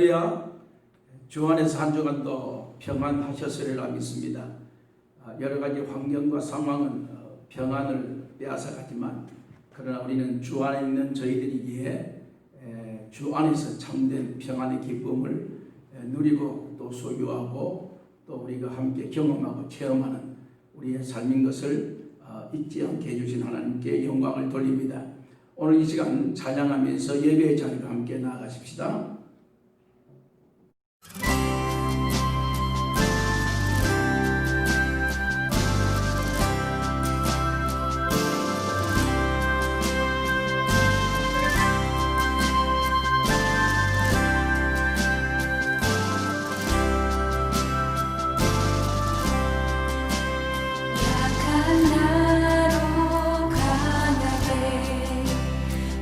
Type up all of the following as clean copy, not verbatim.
기도해야 주 안에서 한 주간도 평안하셨으리라 믿습니다. 여러 가지 환경과 상황은 평안을 빼앗아가지만 그러나 우리는 주 안에 있는 저희들이기에 주 안에서 참된 평안의 기쁨을 누리고 또 소유하고 또 우리가 함께 경험하고 체험하는 우리의 삶인 것을 잊지 않게 해주신 하나님께 영광을 돌립니다. 오늘 이 시간 찬양하면서 예배의 자리로 함께 나아가십시다.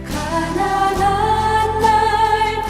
가난한 날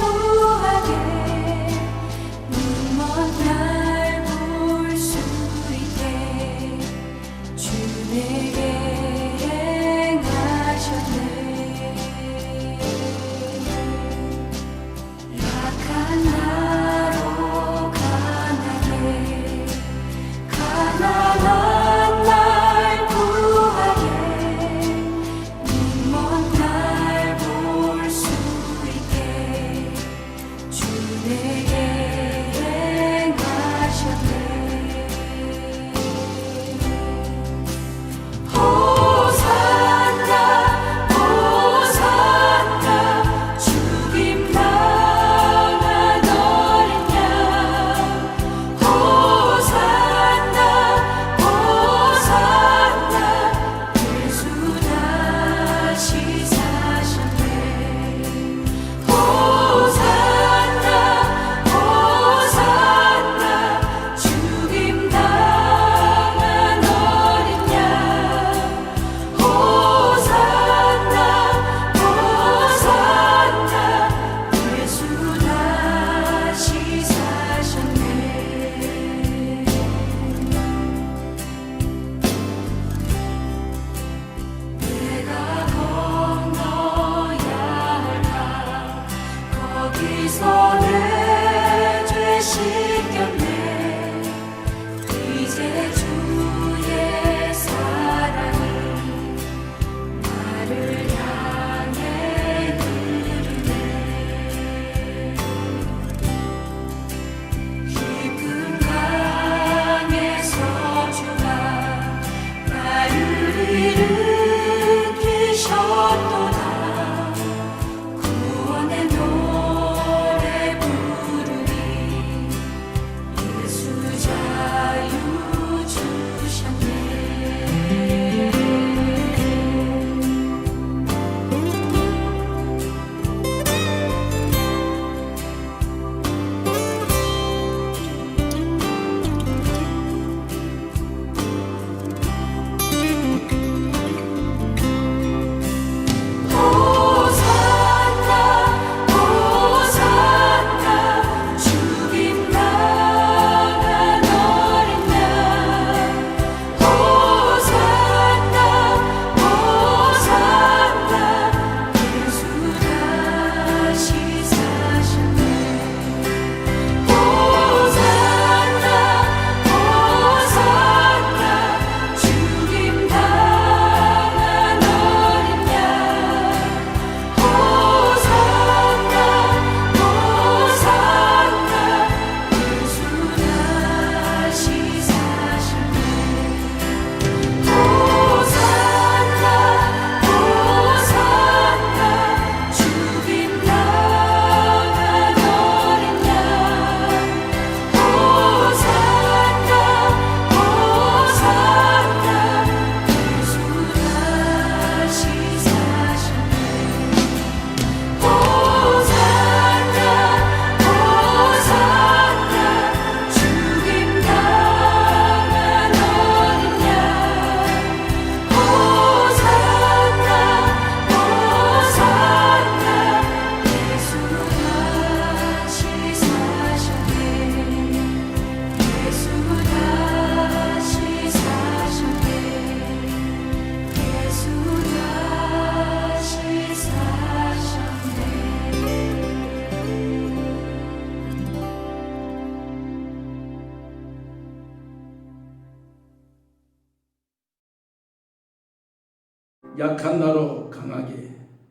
약한 나로 강하게,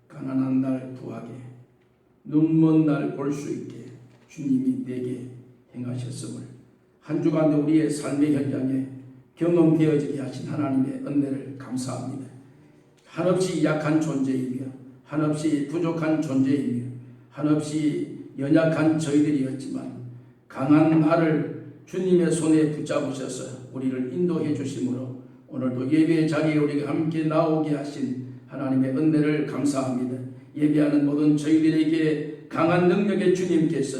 가난한 날 부하게, 눈먼 날 볼 수 있게 주님이 내게 행하셨음을 한 주간 우리의 삶의 현장에 경험되어지게 하신 하나님의 은혜를 감사합니다. 한없이 약한 존재이며 한없이 부족한 존재이며 한없이 연약한 저희들이었지만 강한 나를 주님의 손에 붙잡으셔서 우리를 인도해 주심으로 오늘도 예배의 자리에 우리가 함께 나오게 하신 하나님의 은혜를 감사합니다. 예배하는 모든 저희들에게 강한 능력의 주님께서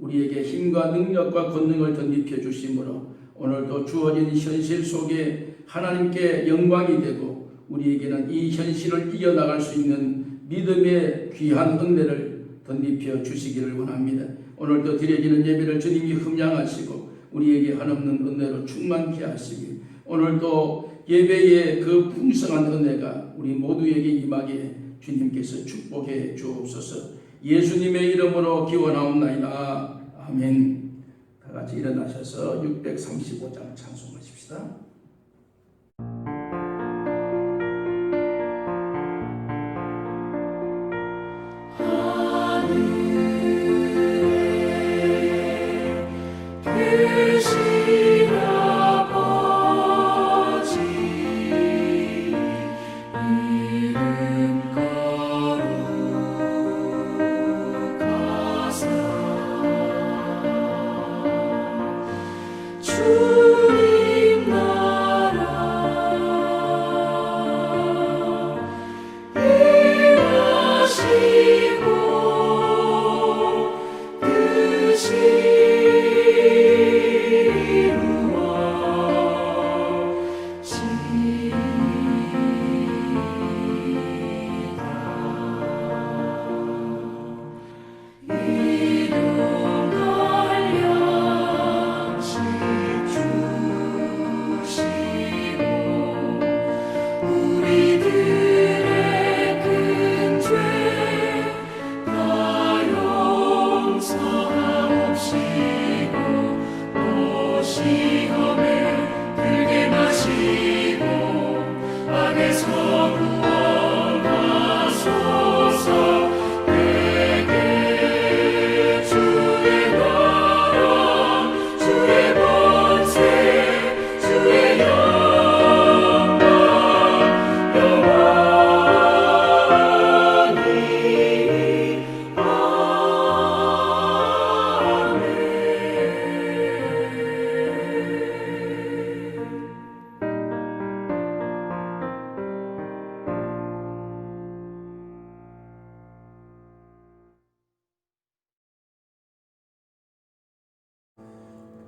우리에게 힘과 능력과 권능을 덧입혀 주심으로 오늘도 주어진 현실 속에 하나님께 영광이 되고 우리에게는 이 현실을 이겨나갈 수 있는 믿음의 귀한 은혜를 덧입혀 주시기를 원합니다. 오늘도 드려지는 예배를 주님이 흠양하시고 우리에게 한없는 은혜로 충만케 하시며 오늘도 예배의 그 풍성한 은혜가 우리 모두에게 임하게 주님께서 축복해 주옵소서. 예수님의 이름으로 기원하옵나이다. 아멘. 다 같이 일어나셔서 635장 찬송하십시다.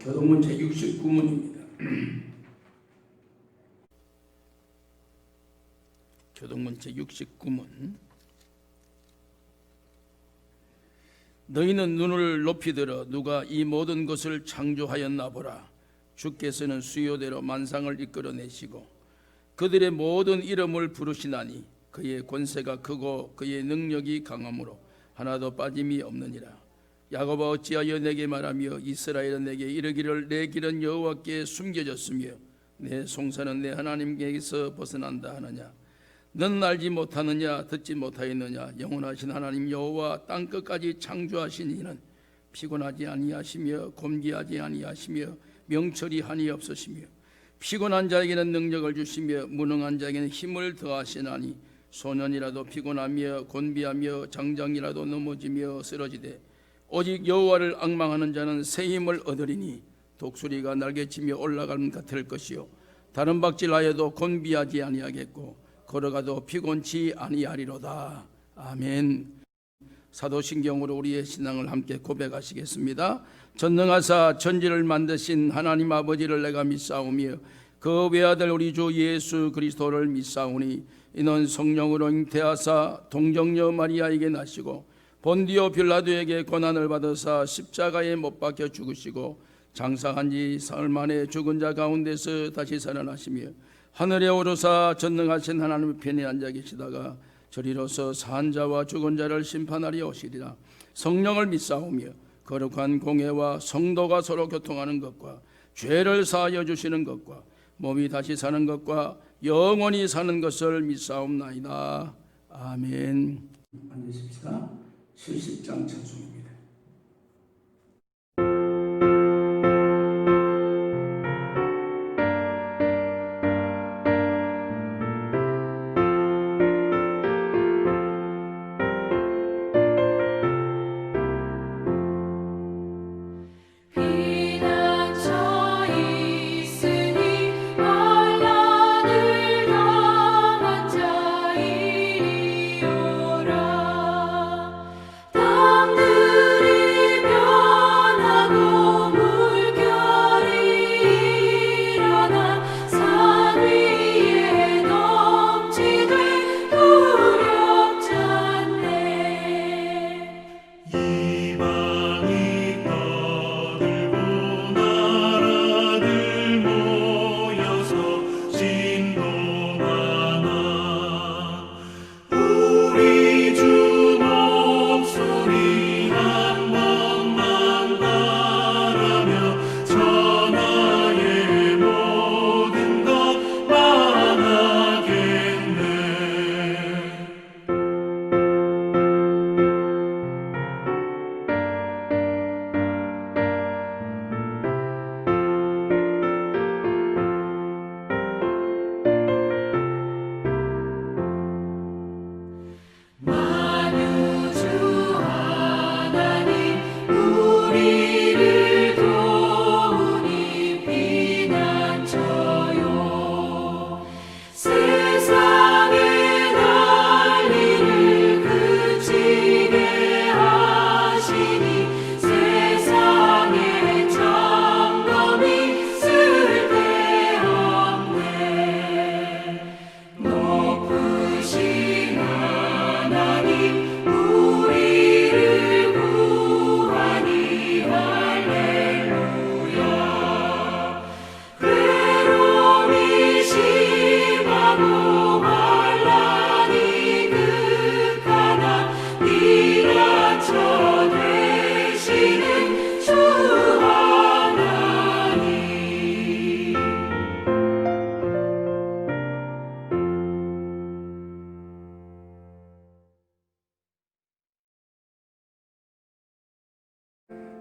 교동문제 69문입니다. 교동문제 69문. 너희는 눈을 높이 들어 누가 이 모든 것을 창조하였나 보라. 주께서는 수요대로 만상을 이끌어내시고 그들의 모든 이름을 부르시나니 그의 권세가 크고 그의 능력이 강함으로 하나도 빠짐이 없느니라. 야곱아 어찌하여 내게 말하며 이스라엘은 내게 이르기를 내 길은 여호와께 숨겨졌으며 내 송사는 내 하나님께서 벗어난다 하느냐. 너는 알지 못하느냐 듣지 못하였느냐. 영원하신 하나님 여호와 땅끝까지 창조하신 이는 피곤하지 아니하시며 곤기하지 아니하시며 명철이 한이 없으시며 피곤한 자에게는 능력을 주시며 무능한 자에게는 힘을 더하시나니 소년이라도 피곤하며 곤비하며 장장이라도 넘어지며 쓰러지되 오직 여호와를 앙망하는 자는 새 힘을 얻으리니 독수리가 날개치며 올라감 같을 것이요 다른 박질하여도 곤비하지 아니하겠고 걸어가도 피곤치 아니하리로다. 아멘. 사도신경으로 우리의 신앙을 함께 고백하시겠습니다. 전능하사 천지를 만드신 하나님 아버지를 내가 믿사오며 그 외아들 우리 주 예수 그리스도를 믿사오니 이는 성령으로 잉태하사 동정녀 마리아에게 나시고 본디오 빌라도에게 고난을 받으사 십자가에 못 박혀 죽으시고 장사한 지 사흘 만에 죽은 자 가운데서 다시 살아나시며 하늘에 오르사 전능하신 하나님의 편에 앉아 계시다가 저리로서 산 자와 죽은 자를 심판하려 오시리라. 성령을 믿사오며 거룩한 공회와 성도가 서로 교통하는 것과 죄를 사하여 주시는 것과 몸이 다시 사는 것과 영원히 사는 것을 믿사옵나이다. 아멘. 앉으십시다. 70장 찬송입니다.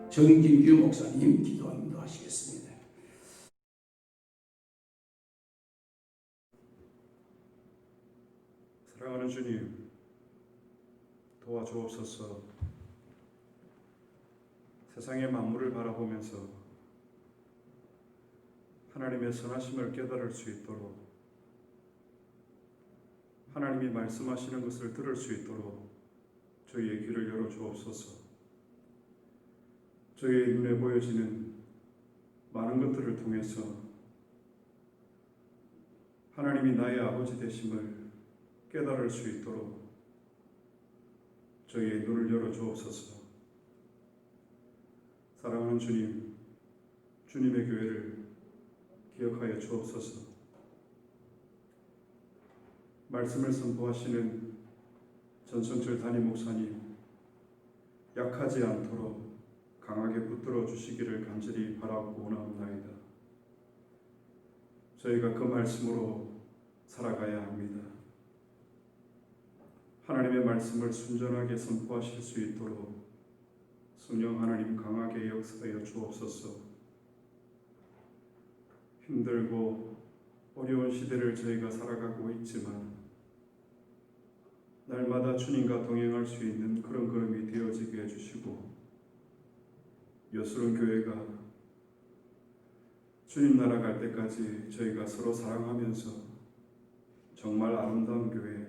정진규 목사님 기도 인도하시겠습니다. 사랑하는 주님, 도와주옵소서. 세상의 만물을 바라보면서 하나님의 선하심을 깨달을 수 있도록, 하나님이 말씀하시는 것을 들을 수 있도록 저희의 귀를 열어주옵소서. 저희의 눈에 보여지는 많은 것들을 통해서 하나님이 나의 아버지 되심을 깨달을 수 있도록 저희의 눈을 열어주옵소서. 사랑하는 주님, 주님의 교회를 기억하여 주옵소서. 말씀을 선포하시는 전성철 담임 목사님, 약하지 않도록 강하게 붙들어 주시기를 간절히 바라고 원하옵나이다. 저희가 그 말씀으로 살아가야 합니다. 하나님의 말씀을 순전하게 선포하실 수 있도록 성령 하나님 강하게 역사하여 주옵소서. 힘들고 어려운 시대를 저희가 살아가고 있지만 날마다 주님과 동행할 수 있는 그런 걸음이 되어지게 해주시고, 여수론 교회가 주님 나라 갈 때까지 저희가 서로 사랑하면서 정말 아름다운 교회,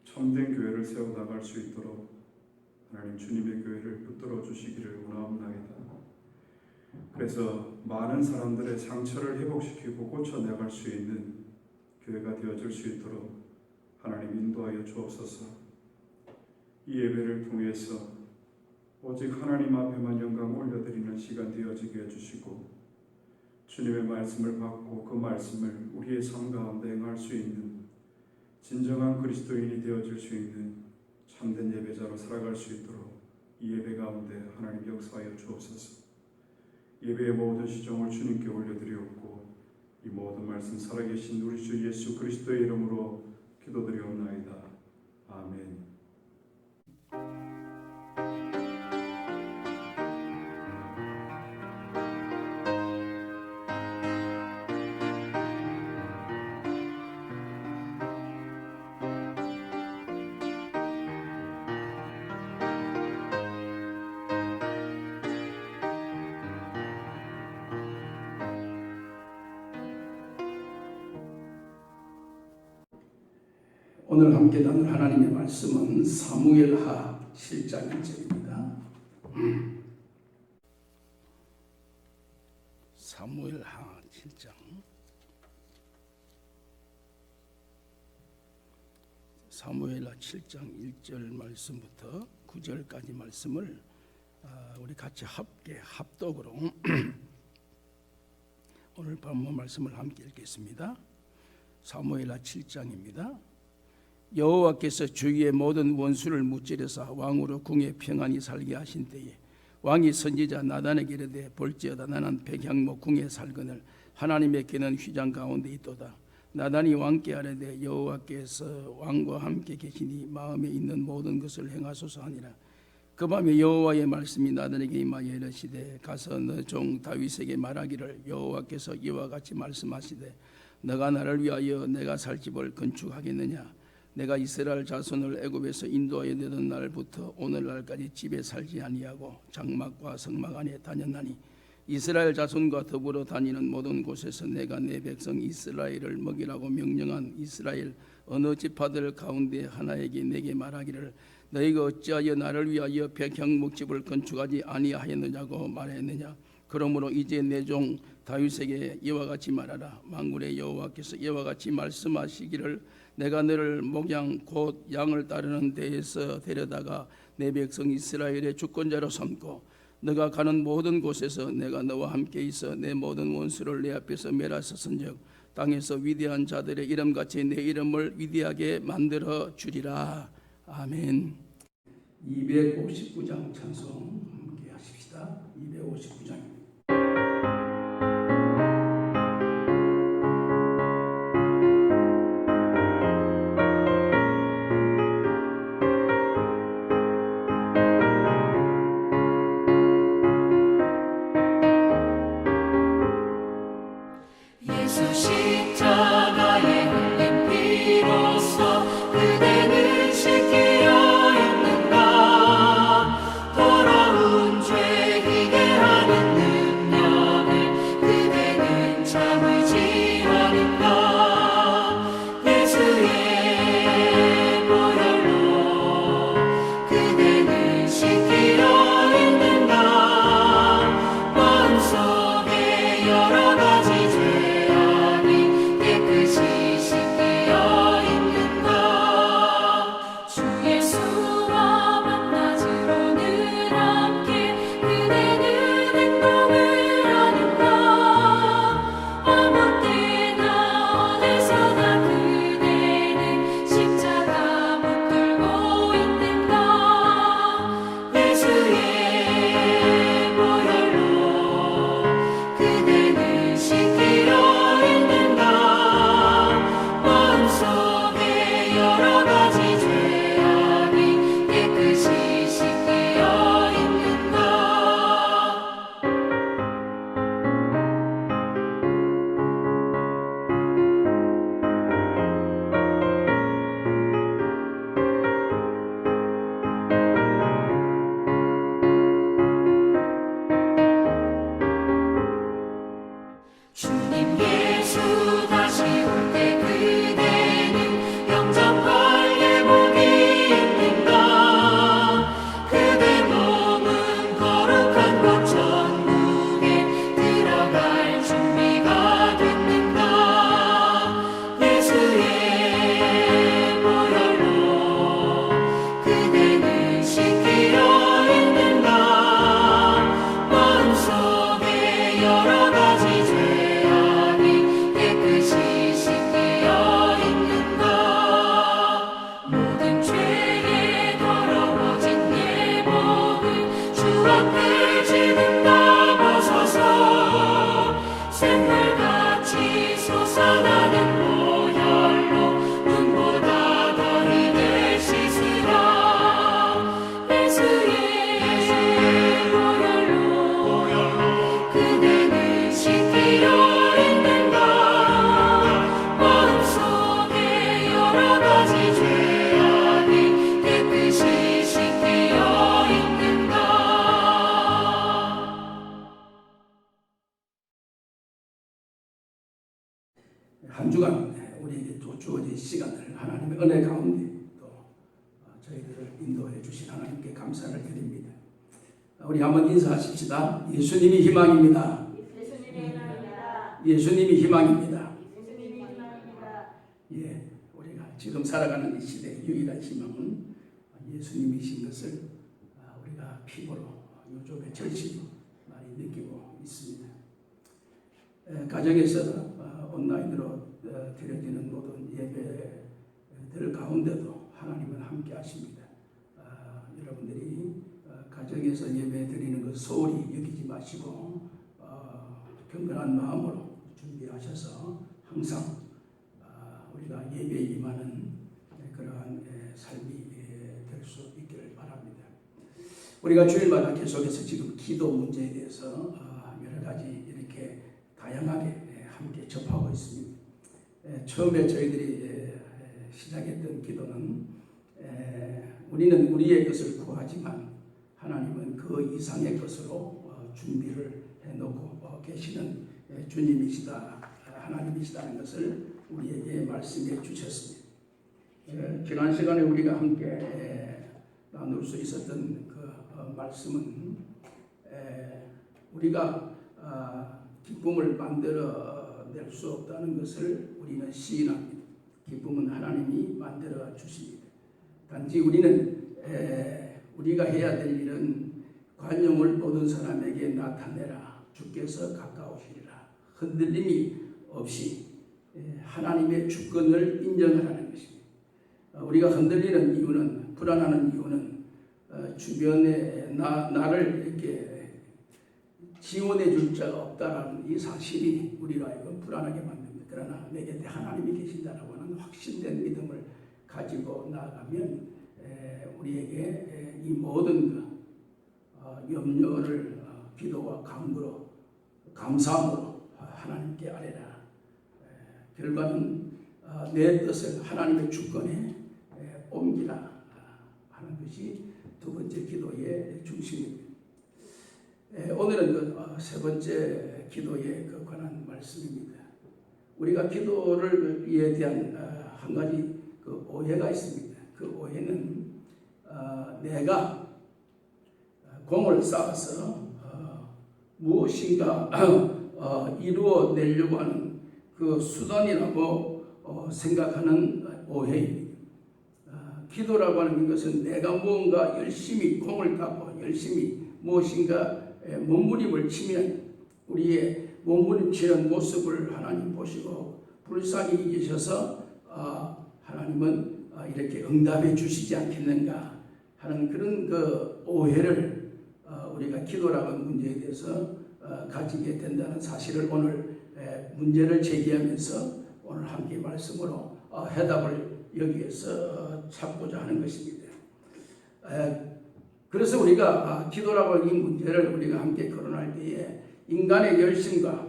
참된 교회를 세워나갈 수 있도록 하나님 주님의 교회를 붙들어 주시기를 원하옵나이다. 그래서 많은 사람들의 상처를 회복시키고 고쳐나갈 수 있는 교회가 되어질 수 있도록 하나님 인도하여 주옵소서. 이 예배를 통해서 오직 하나님 앞에만 영광 올려드리는 시간 되어지게 해주시고, 주님의 말씀을 받고 그 말씀을 우리의 삶 가운데 행할 수 있는 진정한 그리스도인이 되어질 수 있는 참된 예배자로 살아갈 수 있도록 이 예배 가운데 하나님 역사하여 주옵소서. 예배의 모든 시종을 주님께 올려드리옵고, 이 모든 말씀 살아계신 우리 주 예수 그리스도의 이름으로 기도드리옵나이다. 아멘. 오늘 함께 나눌 하나님의 말씀은 사무엘하 7장 1절입니다. 사무엘하 7장 사무엘하 7장 1절 말씀부터 9절까지 말씀을 우리 같이 합독으로 오늘 본문 말씀을 함께 읽겠습니다. 사무엘하 7장입니다. 여호와께서 주위의 모든 원수를 무찌르사 왕으로 궁에 평안히 살게 하신 때에 왕이 선지자 나단에게 이르되 볼지어다 나는 백향목 궁에 살거늘 하나님의 궤는 휘장 가운데 있도다. 나단이 왕께 아뢰되 여호와께서 왕과 함께 계시니 마음에 있는 모든 것을 행하소서 하니라. 그 밤에 여호와의 말씀이 나단에게 임하여 이르시되 가서 너 종 다윗에게 말하기를 여호와께서 이와 같이 말씀하시되 너가 나를 위하여 내가 살 집을 건축하겠느냐. 내가 이스라엘 자손을 애굽에서 인도하여 내던 날부터 오늘날까지 집에 살지 아니하고 장막과 성막 안에 다녔나니 이스라엘 자손과 더불어 다니는 모든 곳에서 내가 내 백성 이스라엘을 먹이라고 명령한 이스라엘 어느 지파들 가운데 하나에게 내게 말하기를 너희가 어찌하여 나를 위하여 백향목집을 건축하지 아니하였느냐고 말했느냐. 그러므로 이제 내 종 다윗에게 이와 같이 말하라. 만군의 여호와께서 이와 같이 말씀하시기를 내가 너를 목양 곧 양을 따르는 데에서 데려다가 내 백성 이스라엘의 주권자로 삼고 너가 가는 모든 곳에서 내가 너와 함께 있어 내 모든 원수를 내 앞에서 멸하셨은즉 땅에서 위대한 자들의 이름같이 내 이름을 위대하게 만들어 주리라. 아멘. 259장 찬송 함께 하십시다. 259장. 십자가에 흘린 피로써 그대는 씻기려 했는가. 더러운 죄 희게 하는 주어진 시간을 하나님의 은혜 가운데 또 저희들을 인도해 주신 하나님께 감사를 드립니다. 우리 한번 인사하십시다. 예수님이 희망입니다. 예수님이 희망입니다. 예, 우리가 지금 살아가는 이 시대의 유일한 희망은 예수님이신 것을 우리가 피부로 요즘에 절실히 많이 느끼고 있습니다. 가정에서 온라인으로 드려지는 모든 예배들 가운데도 하나님은 함께 하십니다. 여러분들이 가정에서 예배 드리는 것 소홀히 여기지 마시고 경건한 마음으로 준비하셔서 항상 우리가 예배에 임하는 그러한 삶이 될 수 있기를 바랍니다. 우리가 주일마다 계속해서 지금 기도 문제에 대해서 여러 가지 이렇게 다양하게 함께 접하고 있습니다. 처음에 저희들이 시작했던 기도는 우리는 우리의 것을 구하지만 하나님은 그 이상의 것으로 준비를 해놓고 계시는 주님이시다, 하나님이시다는 것을 우리에게 말씀해 주셨습니다. 지난 시간에 우리가 함께 나눌 수 있었던 그 말씀은 우리가 기쁨을 만들어낼 수 없다는 것을 우리는 시인합니다. 기쁨은 하나님이 만들어 주십니다. 단지 우리는 우리가 해야 될 일은 관용을 모든 사람에게 나타내라. 주께서 가까우시리라. 흔들림이 없이 하나님의 주권을 인정하라는 것입니다. 우리가 흔들리는 이유는, 불안하는 이유는 주변에 나를 이렇게 지원해 줄 자가 없다라는 이 사실이 우리로 하여금 불안하게 만듭니다. 그러나 내 곁에 하나님이 계신다라고 하는 확신된 믿음을 가지고 나아가면 우리에게 이 모든 염려를 기도와 간구로, 감사함으로 하나님께 아뢰라. 결과는 내 뜻을 하나님의 주권에 옮기라 하는 것이 두 번째 기도의 중심입니다. 오늘은 그 세 번째 기도에 관한 말씀입니다. 우리가 기도에 대한 한 가지 그 오해가 있습니다. 그 오해는 내가 공을 쌓아서 무엇인가 이루어내려고 하는 그 수단이라고 생각하는 오해입니다. 기도라고 하는 것은 내가 무언가 열심히 공을 닦고 열심히 무엇인가 몸부림을 치면 우리의 몸부림치는 모습을 하나님 보시고 불쌍히 여기셔서 하나님은 이렇게 응답해 주시지 않겠는가 하는 그런 그 오해를 우리가 기도라고 하는 문제에 대해서 가지게 된다는 사실을 오늘 문제를 제기하면서 오늘 함께 말씀으로 해답을 여기에서 찾고자 하는 것입니다. 그래서 우리가 기도라고 하는 이 문제를 우리가 함께 거론할 때에 인간의 열심과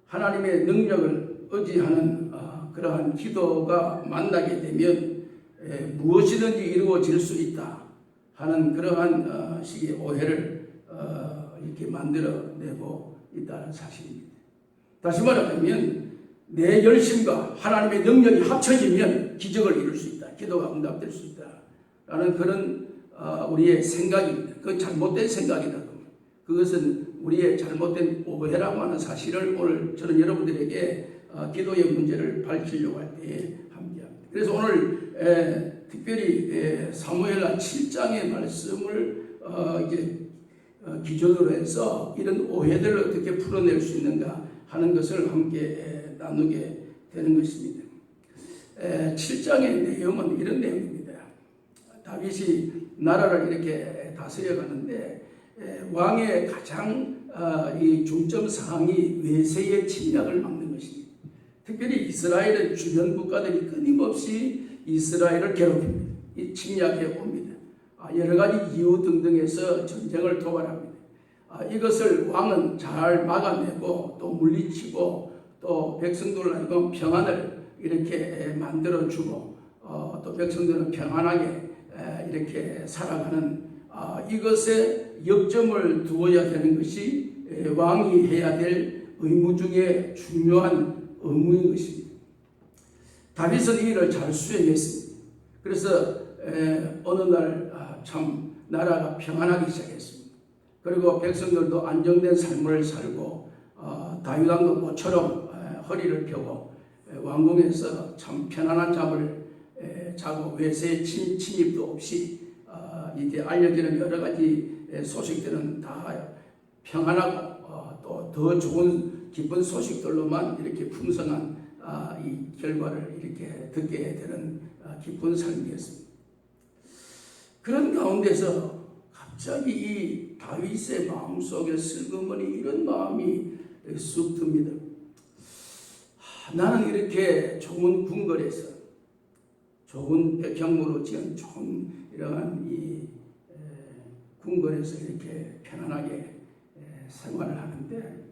하나님의 능력을 의지하는 그러한 기도가 만나게 되면 무엇이든지 이루어질 수 있다 하는 그러한 식의 오해를 이렇게 만들어내고 있다는 사실입니다. 다시 말하자면 내 열심과 하나님의 능력이 합쳐지면 기적을 이룰 수 있다. 기도가 응답될 수 있다. 라는 그런 우리의 생각입니다. 그건 잘못된 생각이다. 그것은 우리의 잘못된 오해라고 하는 사실을 오늘 저는 여러분들에게 기도의 문제를 밝히려고 할 때에 함께합니다. 그래서 오늘 특별히 사무엘하 7장의 말씀을 이제 기준으로 해서 이런 오해들을 어떻게 풀어낼 수 있는가 하는 것을 함께 나누게 되는 것입니다. 7장의 내용은 이런 내용입니다. 다윗이 나라를 이렇게 다스려 가는데 왕의 가장 이 중점 사항이 외세의 침략을 막는 것입니다. 특별히 이스라엘의 주변 국가들이 끊임없이 이스라엘을 괴롭힙니다. 이 침략해 옵니다. 여러 가지 이유 등등에서 전쟁을 도발합니다. 이것을 왕은 잘 막아내고 또 물리치고 또 백성들을 하여금 평안을 이렇게 만들어주고 또 백성들은 평안하게 이렇게 살아가는 이것에 역점을 두어야 되는 것이 왕이 해야 될 의무 중에 중요한 의무인 것입니다. 다윗은 이 일을 잘 수행했습니다. 그래서 어느 날 참 나라가 평안하기 시작했습니다. 그리고 백성들도 안정된 삶을 살고 다윗 왕도 모처럼 허리를 펴고 왕궁에서 참 편안한 잠을 자고 외세의 침입도 없이 이게 알려지는 여러 가지 소식들은 다 평안하고 또 더 좋은 기쁜 소식들로만 이렇게 풍성한 이 결과를 이렇게 듣게 되는 기쁜 삶이었습니다. 그런 가운데서 갑자기 이 다윗의 마음속에 슬그머니 이런 마음이 쑥 듭니다. 나는 이렇게 좋은 궁궐에서 좋은 백향무로 지은 좋은 이러한 이 궁궐에서 이렇게 편안하게 생활을 하는데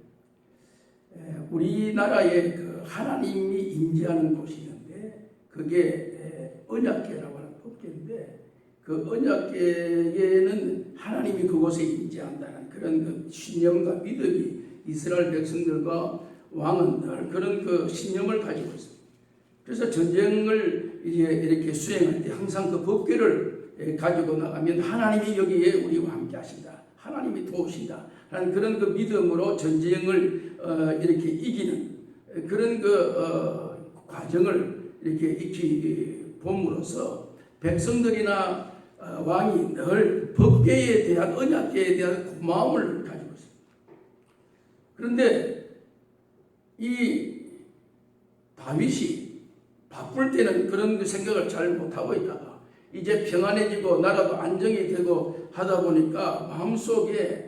우리나라에 그 하나님이 임재하는 곳이 있는데 그게 언약궤라고 하는 법궤인데 그 언약궤에는 하나님이 그곳에 임재한다는 그런 그 신념과 믿음이 이스라엘 백성들과 왕은 늘 그런 그 신념을 가지고 있습니다. 그래서 전쟁을 이렇게 수행할 때 항상 그 법궤를 가지고 나가면 하나님이 여기에 우리와 함께 하신다. 하나님이 도우신다. 하는 그런 그 믿음으로 전쟁을 이렇게 이기는 그런 그 과정을 이렇게 익히 봄으로써 백성들이나 왕이 늘 법궤에 대한 언약궤에 대한 고마움을 가지고 있습니다. 그런데 이 다윗이 바쁠 때는 그런 생각을 잘 못하고 있다가 이제 평안해지고 나라도 안정이 되고 하다 보니까 마음속에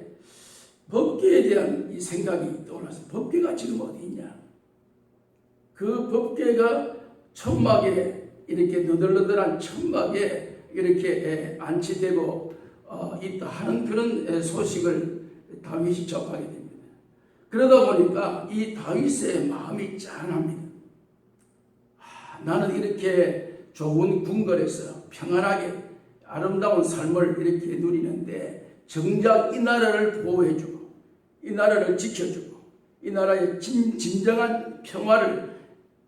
법궤에 대한 이 생각이 떠올랐어요. 법궤가 지금 어디 있냐? 그 법궤가 천막에 이렇게 너덜너덜한 천막에 이렇게 안치되고 있다 하는 그런 소식을 다윗이 접하게 됩니다. 그러다 보니까 이 다윗의 마음이 짠합니다. 나는 이렇게 좋은 궁궐에서 평안하게 아름다운 삶을 이렇게 누리는데 정작 이 나라를 보호해주고 이 나라를 지켜주고 이 나라의 진정한 평화를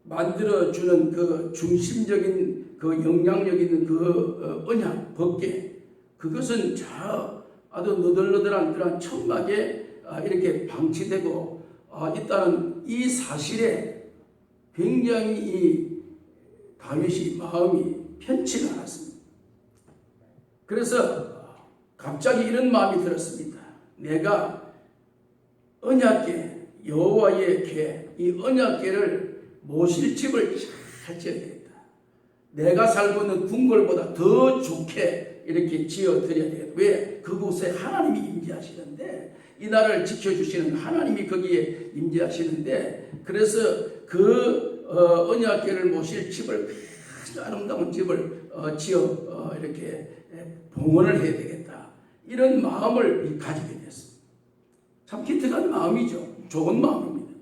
만들어주는 그 중심적인 그 영향력 있는 그 언약 법궤 그것은 아주 너덜너덜한 그런 천막에 이렇게 방치되고 있다는 이 사실에 굉장히 이 다윗이 마음이 편치가 않았습니다. 그래서 갑자기 이런 마음이 들었습니다. 내가 언약궤 여호와의 궤 이 언약궤를 모실 집을 잘 지어야 되겠다. 내가 살고 있는 궁궐보다 더 좋게 이렇게 지어드려야 되겠다. 왜? 그곳에 하나님이 임재하시는데 이 나라를 지켜주시는 하나님이 거기에 임재하시는데 그래서 그 언약궤를 모실 집을 아름다운 집을 지어 이렇게 봉헌을 해야 되겠다. 이런 마음을 가지게 됐습니다. 참 기특한 마음이죠. 좋은 마음입니다.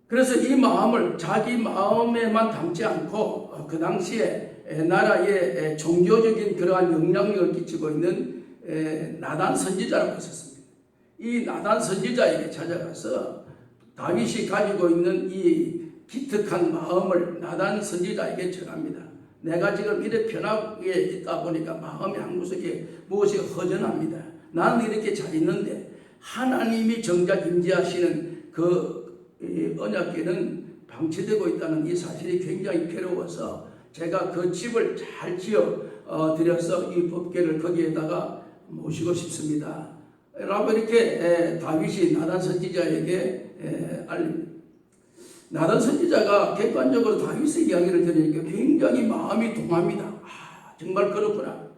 그래서 이 마음을 자기 마음에만 담지 않고 그 당시에 나라에 종교적인 그러한 영향력을 끼치고 있는 나단 선지자라고 있었습니다. 이 나단 선지자에게 찾아가서 다윗이 가지고 있는 이 기특한 마음을 나단 선지자에게 전합니다. 내가 지금 이렇게 편하게 있다 보니까 마음의 한 구석에 무엇이 허전합니다. 나는 이렇게 잘 있는데 하나님이 정작 임재하시는 그 언약궤는 방치되고 있다는 이 사실이 굉장히 괴로워서 제가 그 집을 잘 지어 드려서 이 법궤를 거기에다가 모시고 싶습니다. 라고 이렇게 다윗이 나단 선지자에게 알립니다. 나단 선지자가 객관적으로 다윗의 이야기를 들으니까 굉장히 마음이 동합니다. 정말 그렇구나.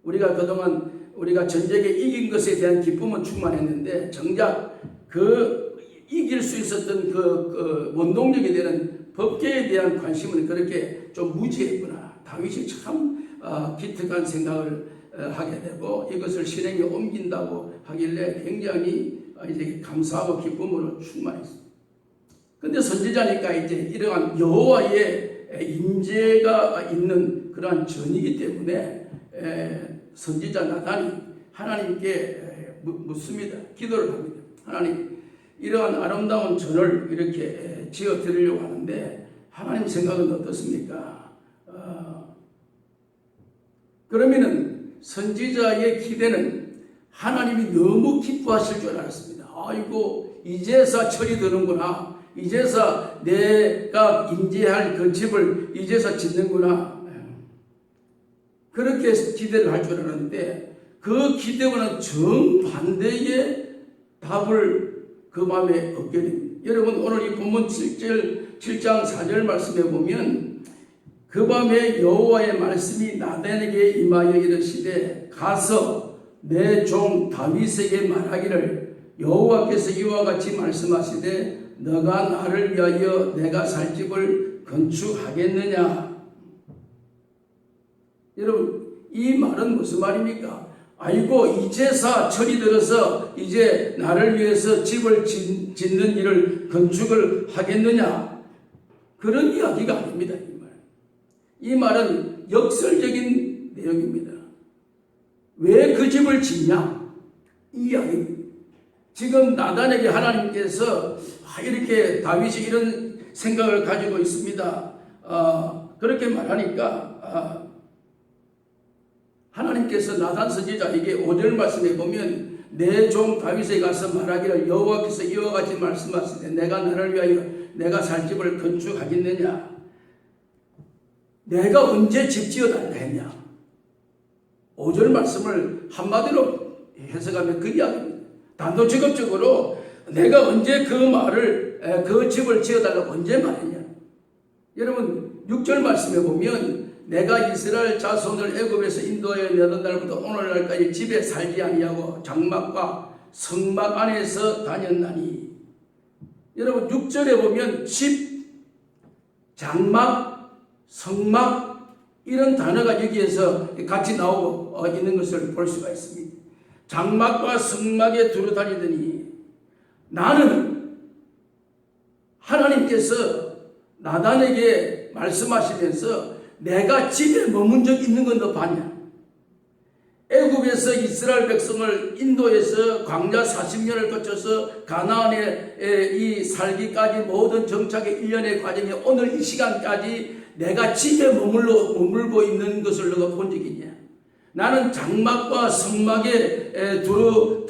우리가 그동안 우리가 전쟁에 이긴 것에 대한 기쁨은 충만했는데 정작 그 이길 수 있었던 그 원동력이 되는 법궤에 대한 관심은 그렇게 좀 무지했구나. 다윗이 참 기특한 생각을 하게 되고 이것을 실행에 옮긴다고 하길래 굉장히 이제 감사하고 기쁨으로 충만했습니다. 근데 선지자니까 이제 이러한 여호와의 임재가 있는 그러한 전이기 때문에 선지자 나단이 하나님께 묻습니다. 기도를 합니다. 하나님, 이러한 아름다운 전을 이렇게 지어 드리려고 하는데 하나님 생각은 어떻습니까? 그러면은 선지자의 기대는 하나님이 너무 기뻐하실 줄 알았습니다. 아이고 이제서 철이 드는구나. 이제서 내가 임재할 그 집을 이제서 짓는구나. 그렇게 기대를 할 줄 알았는데 그 기대와는 정반대의 답을 그 마음에 얻게 됩니다. 여러분 오늘 이 본문 7장 4절 말씀에 보면 그 밤에 여호와의 말씀이 나단에게 임하여 이르시되 가서 내 종 다윗에게 말하기를 여호와께서 이와 같이 말씀하시되 너가 나를 위하여 내가 살 집을 건축하겠느냐. 여러분 이 말은 무슨 말입니까? 아이고 이제서 철이 들어서 이제 나를 위해서 집을 짓는 일을 건축을 하겠느냐. 그런 이야기가 아닙니다. 이 말은 역설적인 내용입니다. 왜 그 집을 짓냐? 이 이야기입니다. 지금 나단에게 하나님께서 이렇게 다윗이 이런 생각을 가지고 있습니다. 그렇게 말하니까 하나님께서 나단 선지자에게 5절 말씀에 보면 내 종 다윗에 가서 말하기를 여호와께서 이와 같이 말씀하시되 내가 나를 위하여 내가 살 집을 건축하겠느냐. 내가 언제 집 지어달라 했냐. 5절 말씀을 한마디로 해석하면 그 이야기입니다. 단도직입적으로 내가 언제 그 집을 지어달라고 언제 말했냐. 여러분 6절 말씀에 보면 내가 이스라엘 자손을 애굽에서 인도하여 내던 날부터 오늘날까지 집에 살지 아니하고 장막과 성막 안에서 다녔나니. 여러분 6절에 보면 집, 장막, 성막 이런 단어가 여기에서 같이 나오고 있는 것을 볼 수가 있습니다. 장막과 성막에 두루 다니더니 나는 하나님께서 나단에게 말씀하시면서 내가 집에 머문 적 있는 건 너 봤냐? 애굽에서 이스라엘 백성을 인도에서 광야 40년을 거쳐서 가나안에 이 살기까지 모든 정착의 일련의 과정에 오늘 이 시간까지 내가 집에 머물고 있는 것을 너가 본 적이 있냐? 나는 장막과 성막에 두루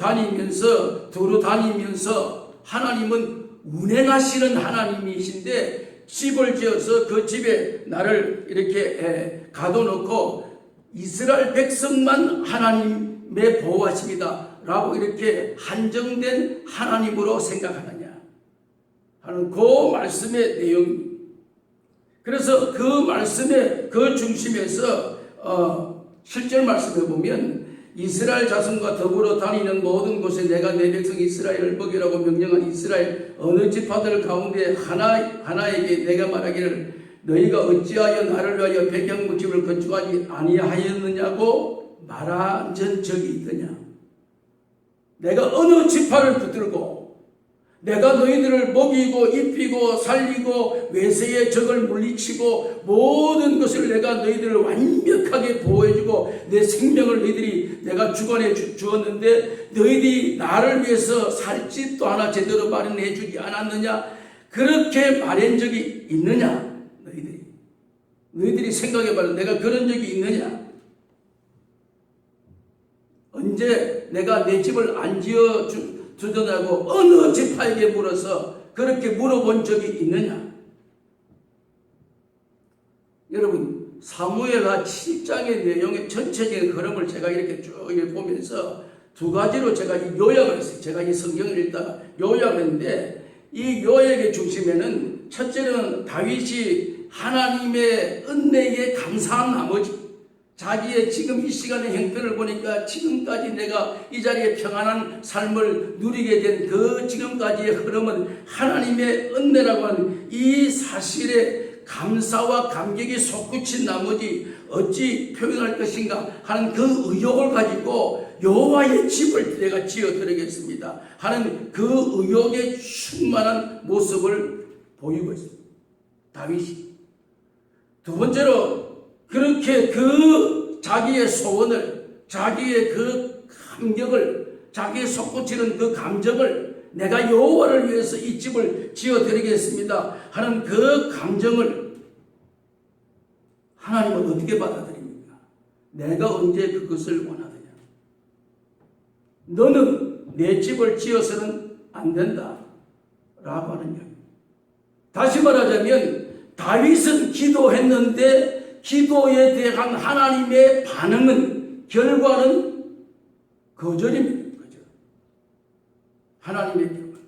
다니면서 하나님은 운행하시는 하나님이신데 집을 지어서 그 집에 나를 이렇게 가둬놓고 이스라엘 백성만 하나님의 보호하십니다 라고 이렇게 한정된 하나님으로 생각하느냐 하는 그 말씀의 내용입니다. 그래서 그 말씀의 그 중심에서 7절 말씀에 보면 이스라엘 자손과 더불어 다니는 모든 곳에 내가 내 백성 이스라엘을 먹이라고 명령한 이스라엘 어느 지파들 가운데 하나에게 내가 말하기를 너희가 어찌하여 나를 위하여 백향목집을 건축하지 아니하였느냐고 말한 적이 있더냐. 내가 어느 지파를 붙들고 내가 너희들을 먹이고 입히고 살리고 외세의 적을 물리치고 모든 것을 내가 너희들을 완벽하게 보호해주고 내 생명을 내가 주관해 주었는데 너희들이 나를 위해서 살 집도 하나 제대로 마련해 주지 않았느냐. 그렇게 말한 적이 있느냐. 너희들이 생각해봐라. 내가 그런 적이 있느냐. 언제 내가 내 집을 안 지어 주더라고 어느 지파에게 물어서 그렇게 물어본 적이 있느냐. 여러분 사무엘하 7장의 내용의 전체적인 흐름을 제가 이렇게 쭉 보면서 두 가지로 제가 요약을 했어요. 제가 이 성경을 읽다가 요약을 했는데 이 요약의 중심에는 첫째는 다윗이 하나님의 은혜에 감사한 나머지 자기의 지금 이 시간의 형편을 보니까 지금까지 내가 이 자리에 평안한 삶을 누리게 된 그 지금까지의 흐름은 하나님의 은혜라고 하는 이 사실에 감사와 감격이 솟구친 나머지 어찌 표현할 것인가 하는 그 의욕을 가지고 여호와의 집을 내가 지어 드리겠습니다 하는 그 의욕에 충만한 모습을 보이고 있습니다. 다윗이. 두 번째로 그렇게 그 자기의 소원을 자기의 그 감격을 자기의 솟구치는 그 감정을 내가 여호와를 위해서 이 집을 지어드리겠습니다 하는 그 감정을 하나님은 어떻게 받아들입니까? 내가 언제 그것을 원하느냐? 너는 내 집을 지어서는 안 된다 라고 하는 이야기. 다시 말하자면 다윗은 기도했는데 기도에 대한 하나님의 반응은, 결과는 거절입니다. 거절. 하나님의 결과.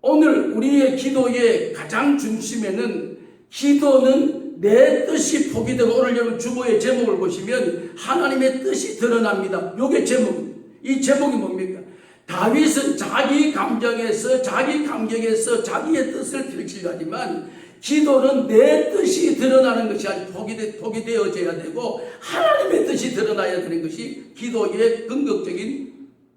오늘 우리의 기도의 가장 중심에는, 기도는 내 뜻이 포기되고, 오늘 여러분 주보의 제목을 보시면 하나님의 뜻이 드러납니다. 요게 제목입니다. 이 제목이 뭡니까? 다윗은 자기 감정에서, 자기 감격에서 자기의 뜻을 펼치려지만, 기도는 내 뜻이 드러나는 것이 아니고 포기되어져야 되고 하나님의 뜻이 드러나야 되는 것이 기도의 근격적인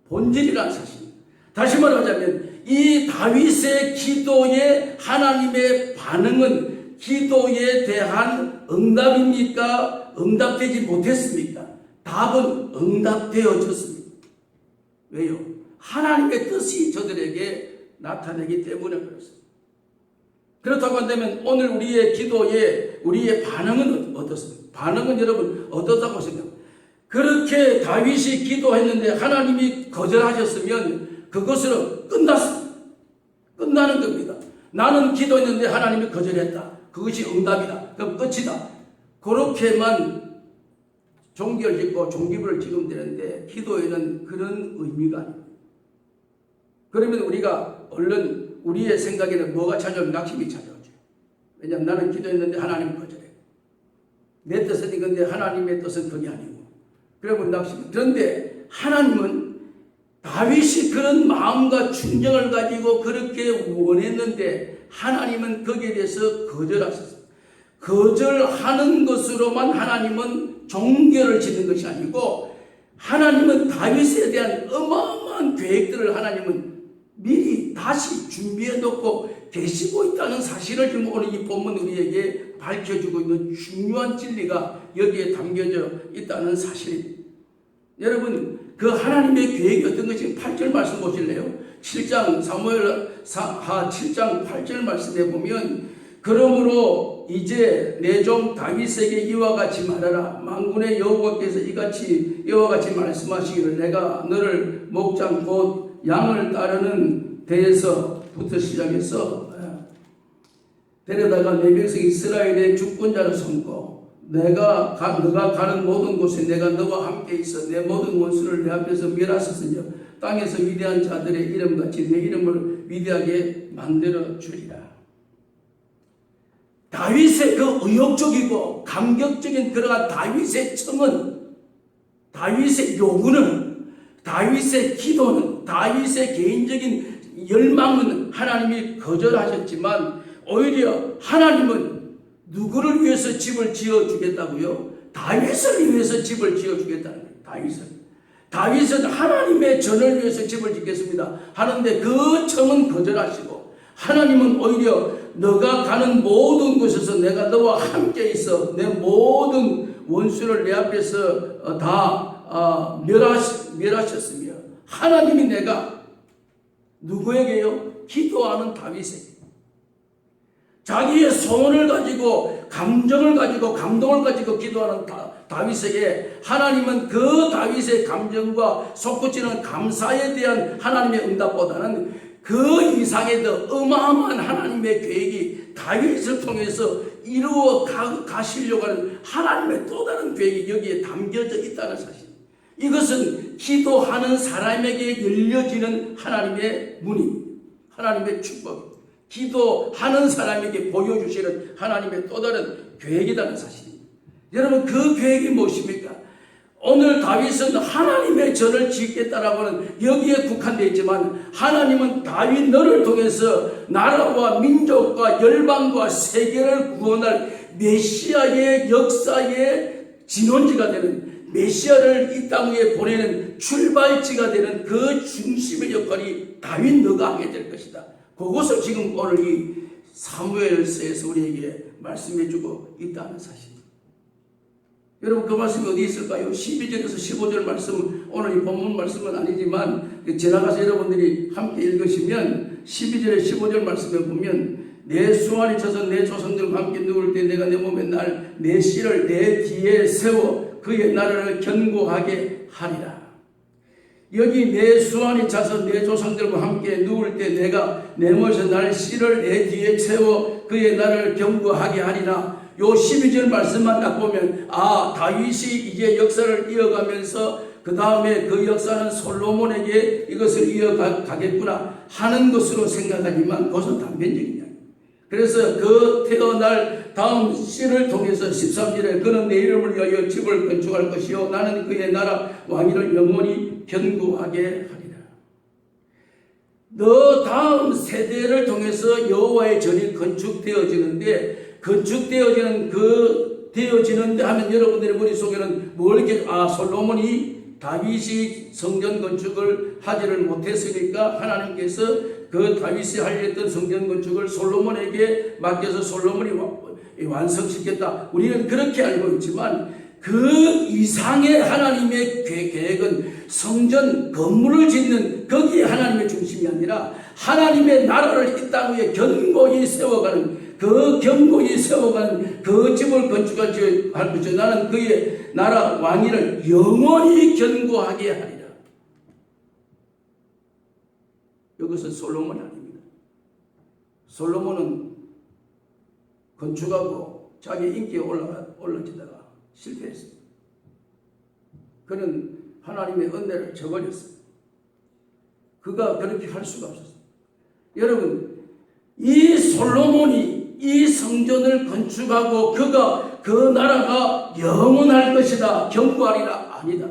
본질이라는 사실입니다. 다시 말하자면 이 다윗의 기도에 하나님의 반응은 기도에 대한 응답입니까? 응답되지 못했습니까? 답은 응답되어졌습니다. 왜요? 하나님의 뜻이 저들에게 나타나기 때문에 그렇습니다. 그렇다고 한다면 오늘 우리의 기도에 우리의 반응은 어떻습니까? 반응은 여러분 어떻다고 생각합니까? 그렇게 다윗이 기도했는데 하나님이 거절하셨으면 그것으로 끝났습니다. 끝나는 겁니다. 나는 기도했는데 하나님이 거절했다. 그것이 응답이다. 그럼 끝이다. 그렇게만 종결 짓고 종기부를 찍으면 되는데 기도에는 그런 의미가 아닙니다. 그러면 우리가 얼른 우리의 생각에는 뭐가 찾아오면 낙심이 찾아오죠. 왜냐하면 나는 기도했는데 하나님은 거절해. 내 뜻은 이건데 하나님의 뜻은 그게 아니고. 그러면 낙심. 그런데 하나님은 다윗이 그런 마음과 충정을 가지고 그렇게 원했는데 하나님은 거기에 대해서 거절하셨습니다. 거절하는 것으로만 하나님은 종결을 짓는 것이 아니고 하나님은 다윗에 대한 어마어마한 계획들을 하나님은 미리 다시 준비해 놓고 계시고 있다는 사실을 지금 오늘 이 본문 우리에게 밝혀주고 있는 중요한 진리가 여기에 담겨져 있다는 사실입니다. 여러분, 그 하나님의 계획이 어떤 것인지 8절 말씀 보실래요? 7장 사무엘 7장 8절 말씀에 보면, 그러므로 이제 내 종 다윗에게 이와 같이 말하라. 만군의 여호와께서 이와 같이 말씀하시기를 내가 너를 목장 곧 양을 따르는 데에서부터 시작해서 데려다가 내 백성 이스라엘의 주권자를 삼고 너가 가는 모든 곳에 내가 너와 함께 있어 내 모든 원수를 내 앞에서 멸하셨으며 땅에서 위대한 자들의 이름같이 내 이름을 위대하게 만들어 주리라. 다윗의 그 의욕적이고 감격적인 그러한 다윗의 청은, 다윗의 요구는, 다윗의 기도는, 다윗의 개인적인 열망은 하나님이 거절하셨지만 오히려 하나님은 누구를 위해서 집을 지어주겠다고요? 다윗을 위해서 집을 지어주겠다는 거예요. 다윗은 하나님의 전을 위해서 집을 짓겠습니다 하는데 그 청은 거절하시고 하나님은 오히려 너가 가는 모든 곳에서 내가 너와 함께 있어 내 모든 원수를 내 앞에서 다 멸하셨으며 하나님이 내가 누구에게요? 기도하는 다윗에게 자기의 소원을 가지고 감정을 가지고 감동을 가지고 기도하는 다윗에게 하나님은 그 다윗의 감정과 솟구치는 감사에 대한 하나님의 응답보다는 그 이상의 더 어마어마한 하나님의 계획이 다윗을 통해서 이루어 가시려고 하는 하나님의 또 다른 계획이 여기에 담겨져 있다는 사실. 이것은 기도하는 사람에게 열려지는 하나님의 문입니다. 하나님의 축복입니다. 기도하는 사람에게 보여주시는 하나님의 또 다른 계획이라는 사실입니다. 여러분, 그 계획이 무엇입니까? 오늘 다윗은 하나님의 전을 짓겠다라고 하는 여기에 국한되어 있지만 하나님은 다윗 너를 통해서 나라와 민족과 열방과 세계를 구원할 메시아의 역사의 진원지가 되는, 메시아를 이 땅 위에 보내는 출발지가 되는 그 중심의 역할이 다윗 너가 하게 될 것이다. 그것을 지금 오늘 이 사무엘서에서 우리에게 말씀해주고 있다는 사실입니다. 여러분, 그 말씀이 어디 있을까요? 12절에서 15절 말씀은 오늘 이 본문 말씀은 아니지만 지나가서 여러분들이 함께 읽으시면 12절에 15절 말씀에 보면 내 수완이 쳐서 내 조상들과 함께 누울 때 내가 내 몸에 내 씨를 내 뒤에 세워 그의 나라를 견고하게 하리라. 여기 내 수완이 차서 내 조상들과 함께 누울 때 내가 내 몸에서 날 씨를 내 뒤에 세워 그의 나라를 견고하게 하리라. 요 12절 말씀만 딱 보면 다윗이 이제 역사를 이어가면서 그 다음에 그 역사는 솔로몬에게 이것을 이어가겠구나 하는 것으로 생각하지만 그것은 단편적이냐. 그래서 그 태어날 다음 씨를 통해서 13절에 그는 내 이름을 위하여 집을 건축할 것이요 나는 그의 나라 왕위를 영원히 견고하게 하리라. 너 다음 세대를 통해서 여호와의 전이 건축되어지는데 되어지는데 하면 여러분들의 머릿속에는 뭘 이렇게 솔로몬이 다윗이 성전 건축을 하지를 못했으니까 하나님께서 그 다윗이 하려 했던 성전 건축을 솔로몬에게 맡겨서 솔로몬이 완성시켰다. 우리는 그렇게 알고 있지만 그 이상의 하나님의 계획은 성전 건물을 짓는 거기에 하나님의 중심이 아니라 하나님의 나라를 이 땅 위에 견고히 세워가는 그 집을 건축할 것이요 나는 그의 나라 왕위를 영원히 견고하게 하리라. 이것은 솔로몬이 아닙니다. 솔로몬은 건축하고 자기 인기에 올라지다가 실패했습니다. 그는 하나님의 은혜를 저버렸습니다. 그가 그렇게 할 수가 없었습니다. 여러분, 이 솔로몬이 이 성전을 건축하고 그 나라가 영원할 것이다, 견고하리라. 아니다.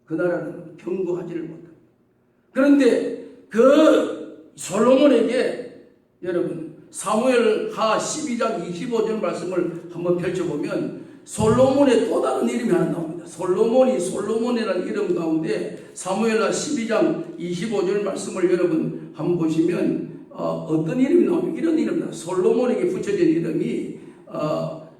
그 나라는 견고하지를 못합니다. 그런데 그 솔로몬에게 여러분 사무엘하 12장 25절 말씀을 한번 펼쳐보면 솔로몬의 또 다른 이름이 하나 나옵니다. 솔로몬이라는 이름 가운데 사무엘하 12장 25절 말씀을 여러분 한번 보시면 어떤 이름이 나옵니까? 이런 이름입니다. 솔로몬에게 붙여진 이름이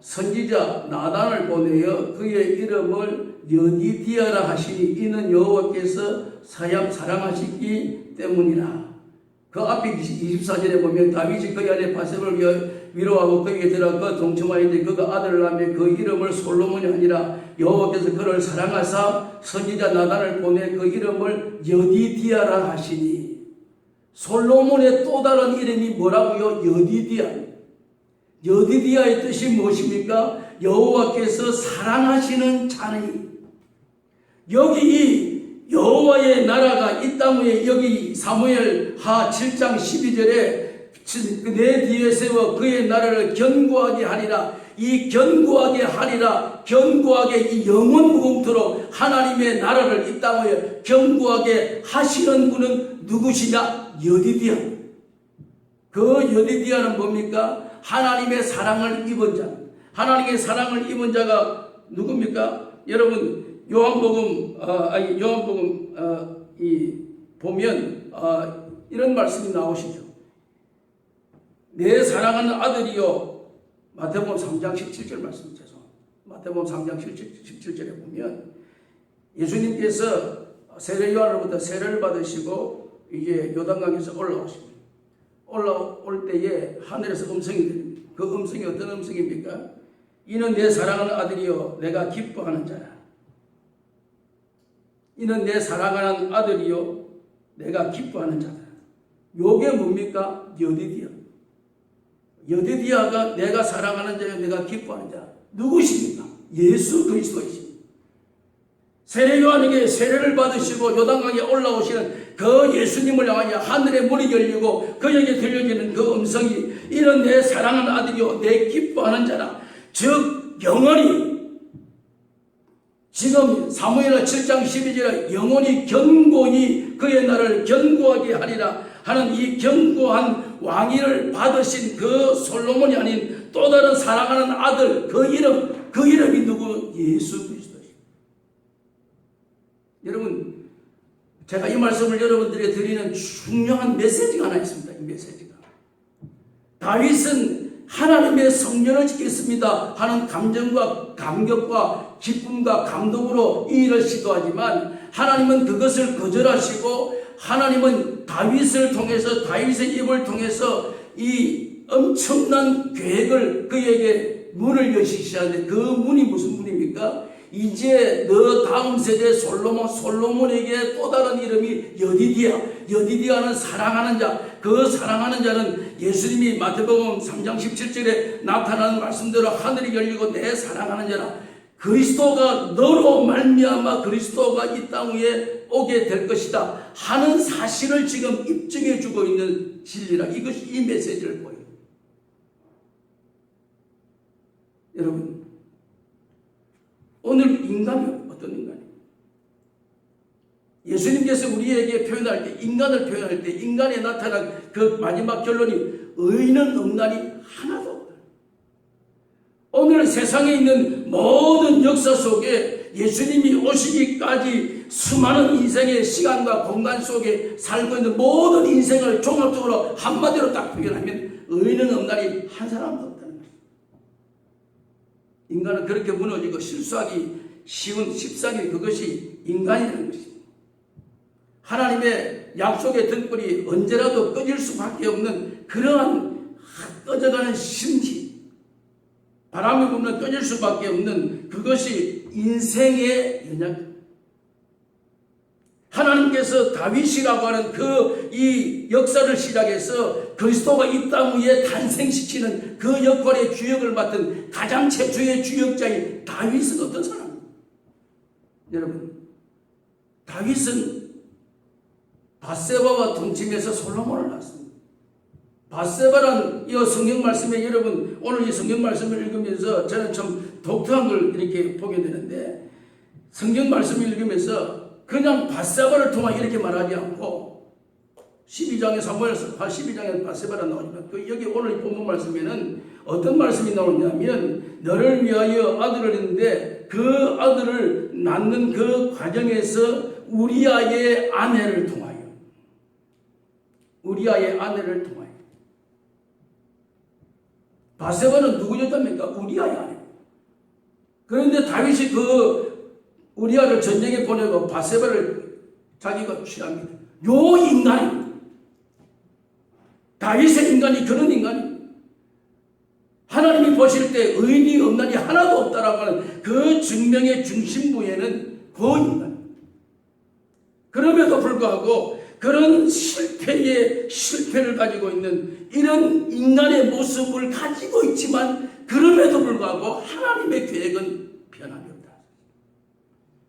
선지자 나단을 보내어 그의 이름을 여디디아라 하시니 이는 여호와께서 사랑하시기 때문이라. 그 앞에 24절에 보면 다윗이 그의 아내 바세바를 위로하고 그에게 들어가 동청하였는데 그가 아들을 낳으며 그 이름을 솔로몬이 아니라 여호와께서 그를 사랑하사 선지자 나단을 보내 그 이름을 여디디아라 하시니. 솔로몬의 또 다른 이름이 뭐라고요? 여디디아의 뜻이 무엇입니까? 여호와께서 사랑하시는 자니. 여기 여호와의 나라가 이 땅 위에 여기 사무엘하 7장 12절에 내 뒤에 세워 그의 나라를 견고하게 하리라. 이 견고하게 이 영원 무궁토록 하나님의 나라를 이 땅 위에 견고하게 하시는 분은 누구시냐? 여디디아. 그 여디디아는 뭡니까? 하나님의 사랑을 입은 자. 하나님의 사랑을 입은 자가 누굽니까? 여러분 요한복음 보면 이런 말씀이 나오시죠. 내 사랑하는 아들이요. 마태복음 3장 17절 말씀 죄송합니다. 마태복음 3장 17절에 보면 예수님께서 세례 요한으로부터 세례를 받으시고 이제 요단강에서 올라오십니다. 올라올 때에 하늘에서 음성이 들립니다. 그 음성이 어떤 음성입니까? 이는 내 사랑하는 아들이요 내가 기뻐하는 자라. 이는 내 사랑하는 아들이요 내가 기뻐하는 자다. 요게 뭡니까? 여디디아가 내가 사랑하는 자요 내가 기뻐하는 자. 누구십니까? 예수 그리스도이십니다. 세례 요한에게 세례를 받으시고 요단강에 올라오시는 그 예수님을 향하여 하늘의 문이 열리고 그에게 들려지는 그 음성이 이는 내 사랑하는 아들이요 내 기뻐하는 자라. 즉 영원히 지금 사무엘하 7장 12절에 영원히 견고히 그의 나라를 견고하게 하리라 하는 이 견고한 왕위를 받으신 그 솔로몬이 아닌 또 다른 사랑하는 아들 그 이름이 누구? 예수 그리스도입니다. 여러분 제가 이 말씀을 여러분들에게 드리는 중요한 메시지가 하나 있습니다. 이 메시지가 다윗은 하나님의 성전을 짓겠습니다 하는 감정과 감격과 기쁨과 감동으로 이 일을 시도하지만 하나님은 그것을 거절하시고 하나님은 다윗을 통해서 다윗의 입을 통해서 이 엄청난 계획을 그에게 문을 여시시하는데 그 문이 무슨 문입니까? 이제 너 다음 세대 솔로몬에게 또 다른 이름이 여디디아는 사랑하는 자. 그 사랑하는 자는 예수님이 마태복음 3장 17절에 나타나는 말씀대로 하늘이 열리고 내 사랑하는 자라. 그리스도가 너로 말미암아 그리스도가 이 땅 위에 오게 될 것이다 하는 사실을 지금 입증해 주고 있는 진리라. 이것이 이 메시지를 보여요. 여러분, 오늘 인간이 어떤 인간이에요? 예수님께서 우리에게 표현할 때, 인간을 표현할 때 인간에 나타난 그 마지막 결론이 의인은 없나니 하나도 없다. 오늘 세상에 있는 모든 역사 속에 예수님이 오시기까지 수많은 인생의 시간과 공간 속에 살고 있는 모든 인생을 종합적으로 한마디로 딱 표현하면 의인은 없나니 한 사람도 없다는 것입니다. 인간은 그렇게 무너지고 실수하기 쉬운 십상일 그것이 인간이라는 것입니다. 하나님의 약속의 등불이 언제라도 꺼질 수밖에 없는 그러한 꺼져가는 심지, 바람이 불면 꺼질 수밖에 없는 그것이 인생의 연약. 하나님께서 다윗이라고 하는 이 역사를 시작해서 그리스도가 이 땅 위에 탄생시키는 그 역할의 주역을 맡은 가장 최초의 주역자인 다윗은 어떤 사람입니까? 여러분, 다윗은 밧세바와 동침해서 솔로몬을 낳았습니다. 밧세바란 이 성경 말씀에 여러분 오늘 이 성경 말씀을 읽으면서 저는 좀 독특한 걸 이렇게 보게 되는데 성경 말씀을 읽으면서 그냥 밧세바를 통해 이렇게 말하지 않고 12장에 사무엘서 12장에 밧세바가 나오니까 여기 오늘 이 본문 말씀에는 어떤 말씀이 나오냐면 너를 위하여 아들을 했는데 그 아들을 낳는 그 과정에서 우리아의 아내를 통하여 밧세바는 누구 여자입니까? 우리아의 아내. 그런데 다윗이 그 우리아를 전쟁에 보내고 밧세바를 자기가 취합니다. 요 인간이 다윗의 인간이 그런 인간입니다. 하나님이 보실 때 의인이 없나니 하나도 없다라고 하는 그 증명의 중심부에는 그 인간. 그럼에도 불구하고 그런 실패를 가지고 있는 이런 인간의 모습을 가지고 있지만 그럼에도 불구하고 하나님의 계획은 변함이 없다.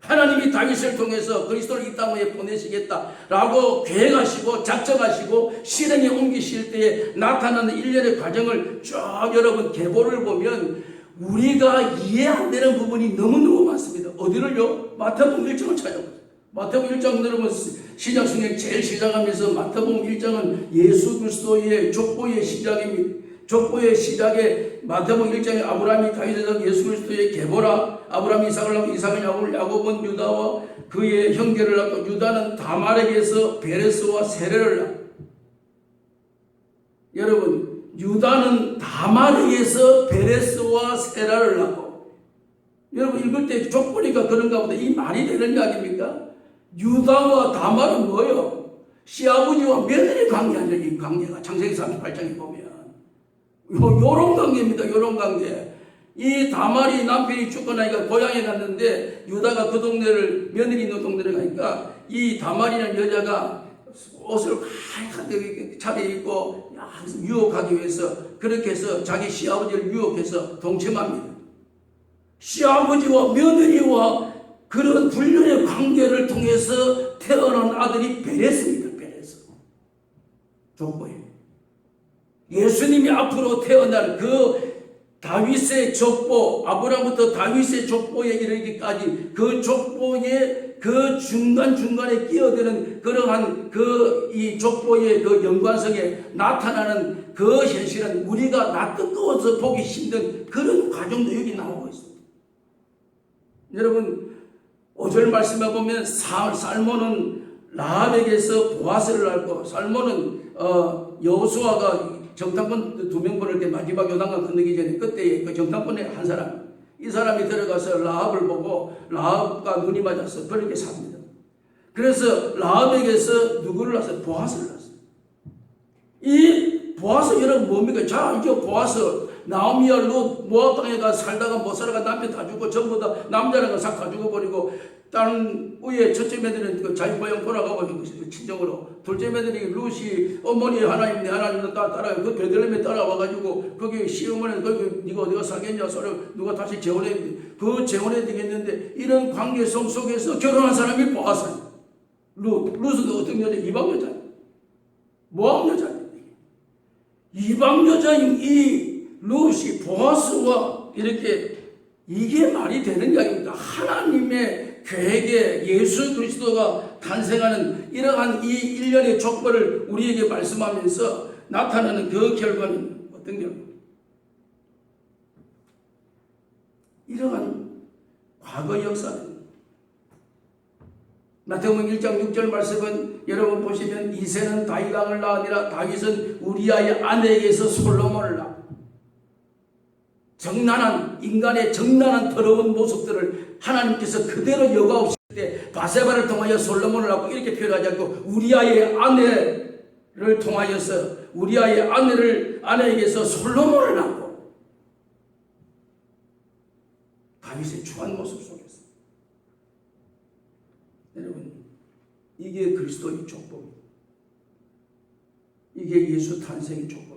하나님이 다윗을 통해서 그리스도를 이 땅 위에 보내시겠다라고 계획하시고 작정하시고 실행에 옮기실 때에 나타나는 일련의 과정을 쭉 여러분 계보를 보면 우리가 이해 안 되는 부분이 너무너무 많습니다. 어디를요? 마태복음 1장을 찾아보세요. 마태복음 1장 여러분 시작 성경 제일 시작하면서 마태복음 1장은 예수 그리스도의 족보의 시작입니다. 족보의 시작에 마태복음 1장에 아브라함이 다윗에서 예수 그리스도의 계보라. 아브라함이 이삭을 낳고 이삭은 야곱은 유다와 그의 형제를 낳고 유다는 다말에게서 베레스와 세레를 낳고 여러분 유다는 다말에게서 베레스와 세라를 낳고 여러분 읽을 때 족보니까 그런가 보다. 이 말이 되는 이야기입니까? 유다와 다말은 뭐예요? 시아버지와 며느리 관계 아니야. 이 관계가 창세기 38장에 보면 요런 관계입니다. 요런 관계. 이 다말이 남편이 죽고나니까 고향에 갔는데 유다가 그 동네를 며느리 있는 동네를 가니까 이 다말이라는 여자가 옷을 하얗게 차려입고 유혹하기 위해서 그렇게 해서 자기 시아버지를 유혹해서 동침합니다. 시아버지와 며느리와 그런 불륜의 관계를 통해서 태어난 아들이 베레스입니다. 베레스. 족보예요. 예수님이 앞으로 태어날 그 다윗의 족보, 아브라함부터 다윗의 족보에 이르기까지 그 족보의 그 중간중간에 끼어드는 그러한 이 족보의 그 연관성에 나타나는 그 현실은 우리가 낯뜨거워서 보기 힘든 그런 과정도 여기 나오고 있습니다. 여러분 5절 말씀에 보면 살몬은 라합에게서 보아스를 낳고 살몬은 여호수아가 정탐꾼 2명 보낼 때 마지막 요단강 건너기 전에 그때 그 정탐꾼의 한 사람, 이 사람이 들어가서 라합을 보고 라합과 눈이 맞아서 그렇게 삽니다. 그래서 라합에게서 누구를 낳았어요? 보아스를 낳았어요. 이 보아스 여러분 뭡니까? 잘 알죠? 보아스 나오미와 룻 모압 땅에 가서 살다가 못 살아가 남편 다 죽고 전부 다 남자라는 거 싹 다 죽어버리고 다른 위에 첫째 며느리는 그 자기 고향 돌아가고 친정으로 둘째 며느리 룻이 어머니 하나님 내 하나님도 따라가 그 베들레헴에 따라와가지고 거기 시어머니 거기 네가 어디가 살겠냐 소리 누가 다시 재혼해 그 재혼해 되겠는데 이런 관계성 속에서 결혼한 사람이 보아스 룻은 어떤 여자? 이방 여자 모압 여자 이방 여자인 이 룻이 보아스와 이렇게 이게 말이 되는 이야기입니다. 하나님의 계획에 예수 그리스도가 탄생하는 이러한 이 일련의 족보를 우리에게 말씀하면서 나타나는 그 결과는 어떤 결과? 이러한 과거 역사는 마태복음 1장 6절 말씀은 여러분 보시면 이새는 다윗 왕을 낳으니라 다윗은 우리아의 아내에게서 솔로몬을 낳고 정난한 인간의 정난한 더러운 모습들을 하나님께서 그대로 여과하실 때 바세바를 통하여 솔로몬을 낳고 이렇게 표현하지 않고 우리아의 아내를 통하여서 우리아의 아내에게서 솔로몬을 낳고 다윗의 추한 모습 속에서 여러분 이게 그리스도의 족보입니다. 이게 예수 탄생의 족보입니다.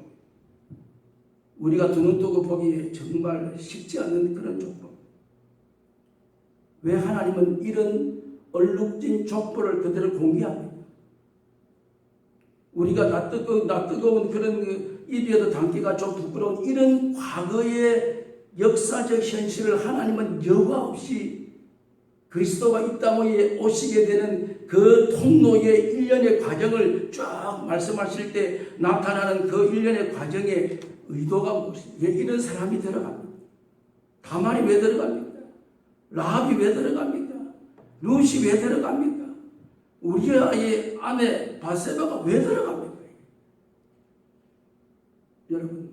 우리가 두 눈 뜨고 보기에 정말 쉽지 않는 그런 족보. 왜 하나님은 이런 얼룩진 족보를 그대로 공개합니까? 우리가 나 뜨거운 그런 입에도 담기가 좀 부끄러운 이런 과거의 역사적 현실을 하나님은 여과 없이 그리스도가 이 땅 위에 오시게 되는 그 통로의 일련의 과정을 쫙 말씀하실 때 나타나는 그 일련의 과정에 의도가 무엇이냐? 왜 이런 사람이 들어갑니까? 다말이 왜 들어갑니까? 라합이 왜 들어갑니까? 룻이 왜 들어갑니까? 우리아의 아내 바세바가 왜 들어갑니까? 여러분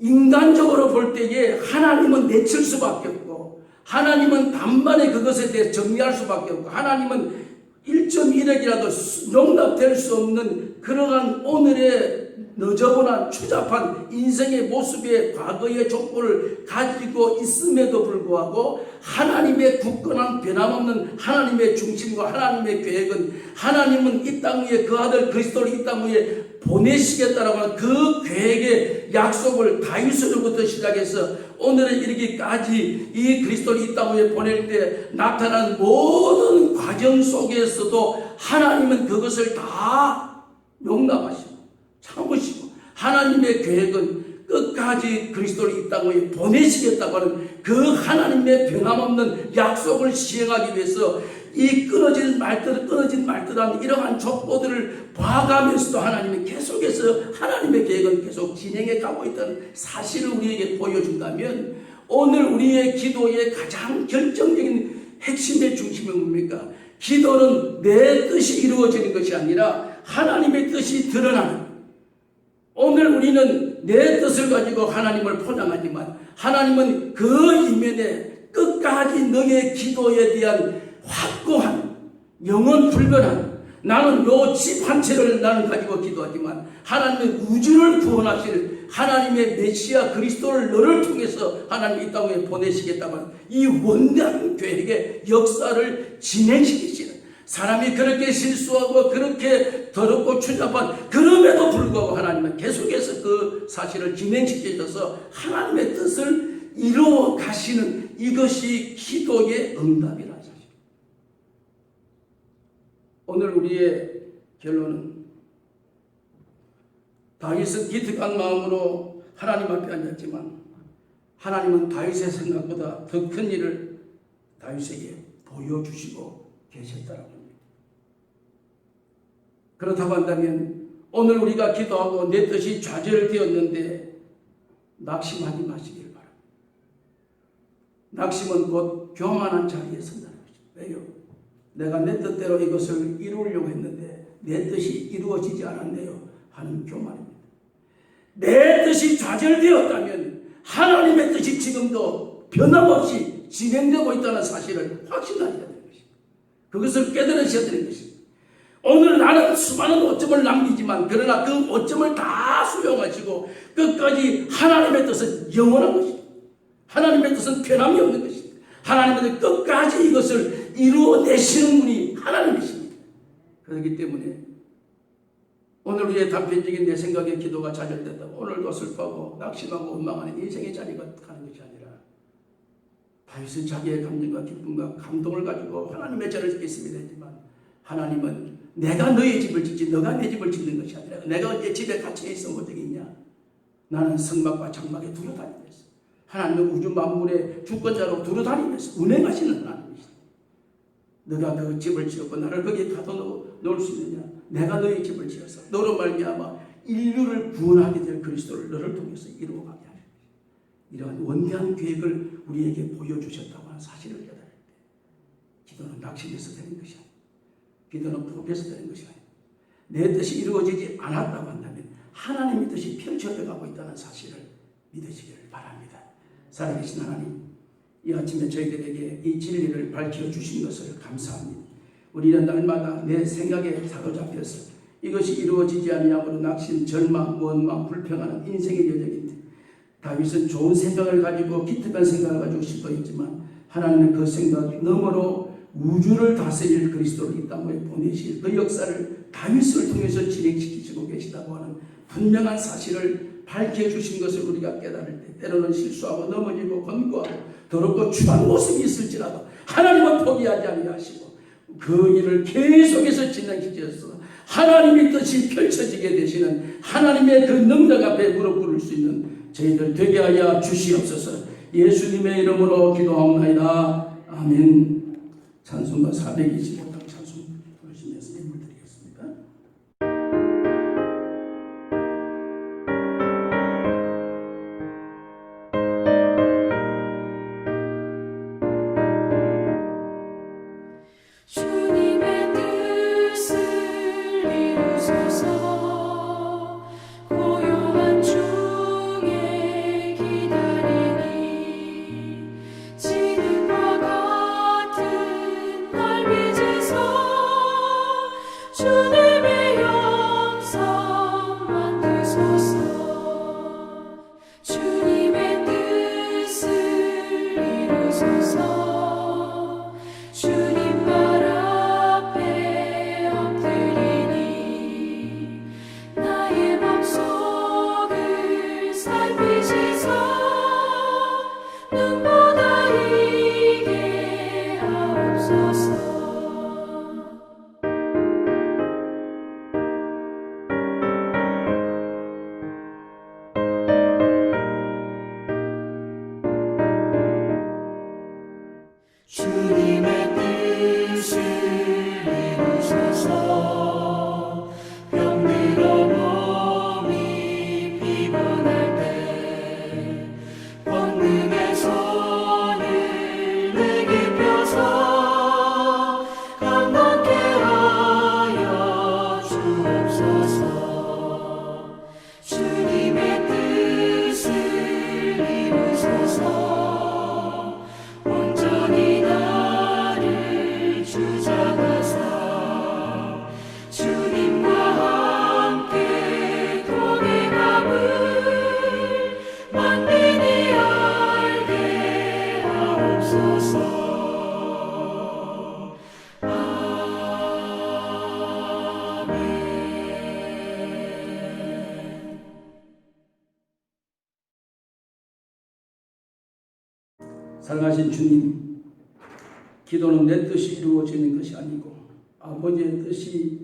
인간적으로 볼 때에 하나님은 내칠 수밖에 없고 하나님은 단번에 그것에 대해 정리할 수밖에 없고 하나님은 1.1억이라도 용납될 수 없는 그러한 오늘의 너저분한 추잡한 인생의 모습의 과거의 족보를 가지고 있음에도 불구하고 하나님의 굳건한 변함없는 하나님의 중심과 하나님의 계획은 하나님은 이 땅 위에 그 아들 그리스도를 이 땅 위에 보내시겠다라고 하는 그 계획의 약속을 다윗으로부터 시작해서 오늘에 이르기까지 이 그리스도를 이 땅 위에 보낼 때 나타난 모든 과정 속에서도 하나님은 그것을 다 용납하시고 참으시고 하나님의 계획은 끝까지 그리스도를 이 땅 위에 보내시겠다고 하는 그 하나님의 변함없는 약속을 시행하기 위해서 이 끊어진 말듯한 이러한 족보들을 봐가면서도 하나님이 계속해서 하나님의 계획은 계속 진행해 가고 있다는 사실을 우리에게 보여준다면 오늘 우리의 기도의 가장 결정적인 핵심의 중심은 뭡니까? 기도는 내 뜻이 이루어지는 것이 아니라 하나님의 뜻이 드러나는 오늘 우리는 내 뜻을 가지고 하나님을 포장하지만 하나님은 그 이면에 끝까지 너의 기도에 대한 확고한 영원 불변한 나는 요 집 한 채를 나는 가지고 기도하지만 하나님의 우주를 구원하실 하나님의 메시아 그리스도를 너를 통해서 하나님 이 땅에 보내시겠다면 이 원대한 계획의 역사를 진행시키시는 사람이 그렇게 실수하고 그렇게 더럽고 추잡한 그럼에도 불구하고 하나님은 계속해서 그 사실을 진행시켜줘서 하나님의 뜻을 이루어 가시는 이것이 기도의 응답이라 사실. 오늘 우리의 결론은 다윗은 기특한 마음으로 하나님 앞에 앉았지만 하나님은 다윗의 생각보다 더 큰 일을 다윗에게 보여주시고 계셨다라고 합니다. 그렇다고 한다면 오늘 우리가 기도하고 내 뜻이 좌절되었는데 낙심하지 마시길 바랍니다. 낙심은 곧 교만한 자리에 선다는 것입니다. 왜요? 내가 내 뜻대로 이것을 이루려고 했는데 내 뜻이 이루어지지 않았네요. 하는 교만입니다. 내 뜻이 좌절되었다면 하나님의 뜻이 지금도 변함없이 진행되고 있다는 사실을 확신하셔야 되는 것입니다. 그것을 깨달으셔야 되는 것입니다. 오늘 나는 수많은 오점을 남기지만 그러나 그 오점을 다 수용하시고 끝까지 하나님의 뜻은 영원한 것입니다. 하나님의 뜻은 변함이 없는 것입니다. 하나님의 뜻 끝까지 이것을 이루어내시는 분이 하나님이십니다. 그렇기 때문에 오늘 우리의 단편적인 내 생각의 기도가 좌절된다고 오늘도 슬퍼하고 낙심하고 원망하는 인생의 자리가 가는 것이 아니라 다윗은 자기의 감정과 기쁨과 감동을 가지고 하나님의 절을 짓겠습니다 했지만 하나님은 내가 너의 집을 짓지 너가 내 집을 짓는 것이 아니라 내가 언제 집에 갇혀 있어 못 되겠냐. 나는 성막과 장막에 두루 다니면서 하나님은 우주 만물의 주권자로 두루 다니면서 운행하시는 하나님이시다. 너가 그 집을 지었고 나를 거기에 가둬놓을 수 있느냐. 내가 너의 집을 지어서 너로 말미암아 인류를 구원하게 될 그리스도를 너를 통해서 이루어가게 하는 이러한 원대한 계획을 우리에게 보여주셨다고 하는 사실을 깨달을 때 기도는 낙심해서 되는 것이 아니고 기도는 포기해서 되는 것이 아니고 내 뜻이 이루어지지 않았다고 한다면 하나님의 뜻이 펼쳐져 가고 있다는 사실을 믿으시기를 바랍니다. 살아계신 하나님, 이 아침에 저희들에게 이 진리를 밝혀주신 것을 감사합니다. 우리는 날마다 내 생각에 사로잡혀서 이것이 이루어지지 아니함으로 낙심, 절망, 원망, 불평하는 인생의 여정인데 다윗은 좋은 생각을 가지고 기특한 생각을 가지고 싶어했지만 하나님은 그 생각 너머로 우주를 다스릴 그리스도를 이 땅에 보내실 그 역사를 다윗을 통해서 진행시키시고 계시다고 하는 분명한 사실을 밝혀주신 것을 우리가 깨달을 때 때로는 실수하고 넘어지고 권고하고 더럽고 추한 모습이 있을지라도 하나님은 포기하지 아니하시고 그 일을 계속해서 진행시켜서 하나님의 뜻이 펼쳐지게 되시는 하나님의 그 능력 앞에 무릎 꿇을 수 있는 저희들 되게 하여 주시옵소서. 예수님의 이름으로 기도하옵나이다. 아멘. 찬송가 425장 찬송 부르시면서 예물 드리겠습니다. 주님의 뜻을 이루소서. 고요한 중에 기다리니 지능과 같은 날 빚으소. 주님의 영성 만드소서. 주님의 뜻을 이루소서. 주님 발 앞에 엎드리니 나의 맘속을 살피시소. 눈보다 이게 하옵소서. 주님의 뜻을 이루소서. 병들어 몸이 피곤할 때 권능의 손을 내게 펴서 강건케 하여 주옵소서. 주님의 뜻을 이루소서. 온전히 나를 주장하사 주님과 함께 동행함을 만민이 알게 하옵소서. 아멘. 사랑하신 주님, 기도는 내 뜻이 이루어지는 것이 아니고 아버지의 뜻이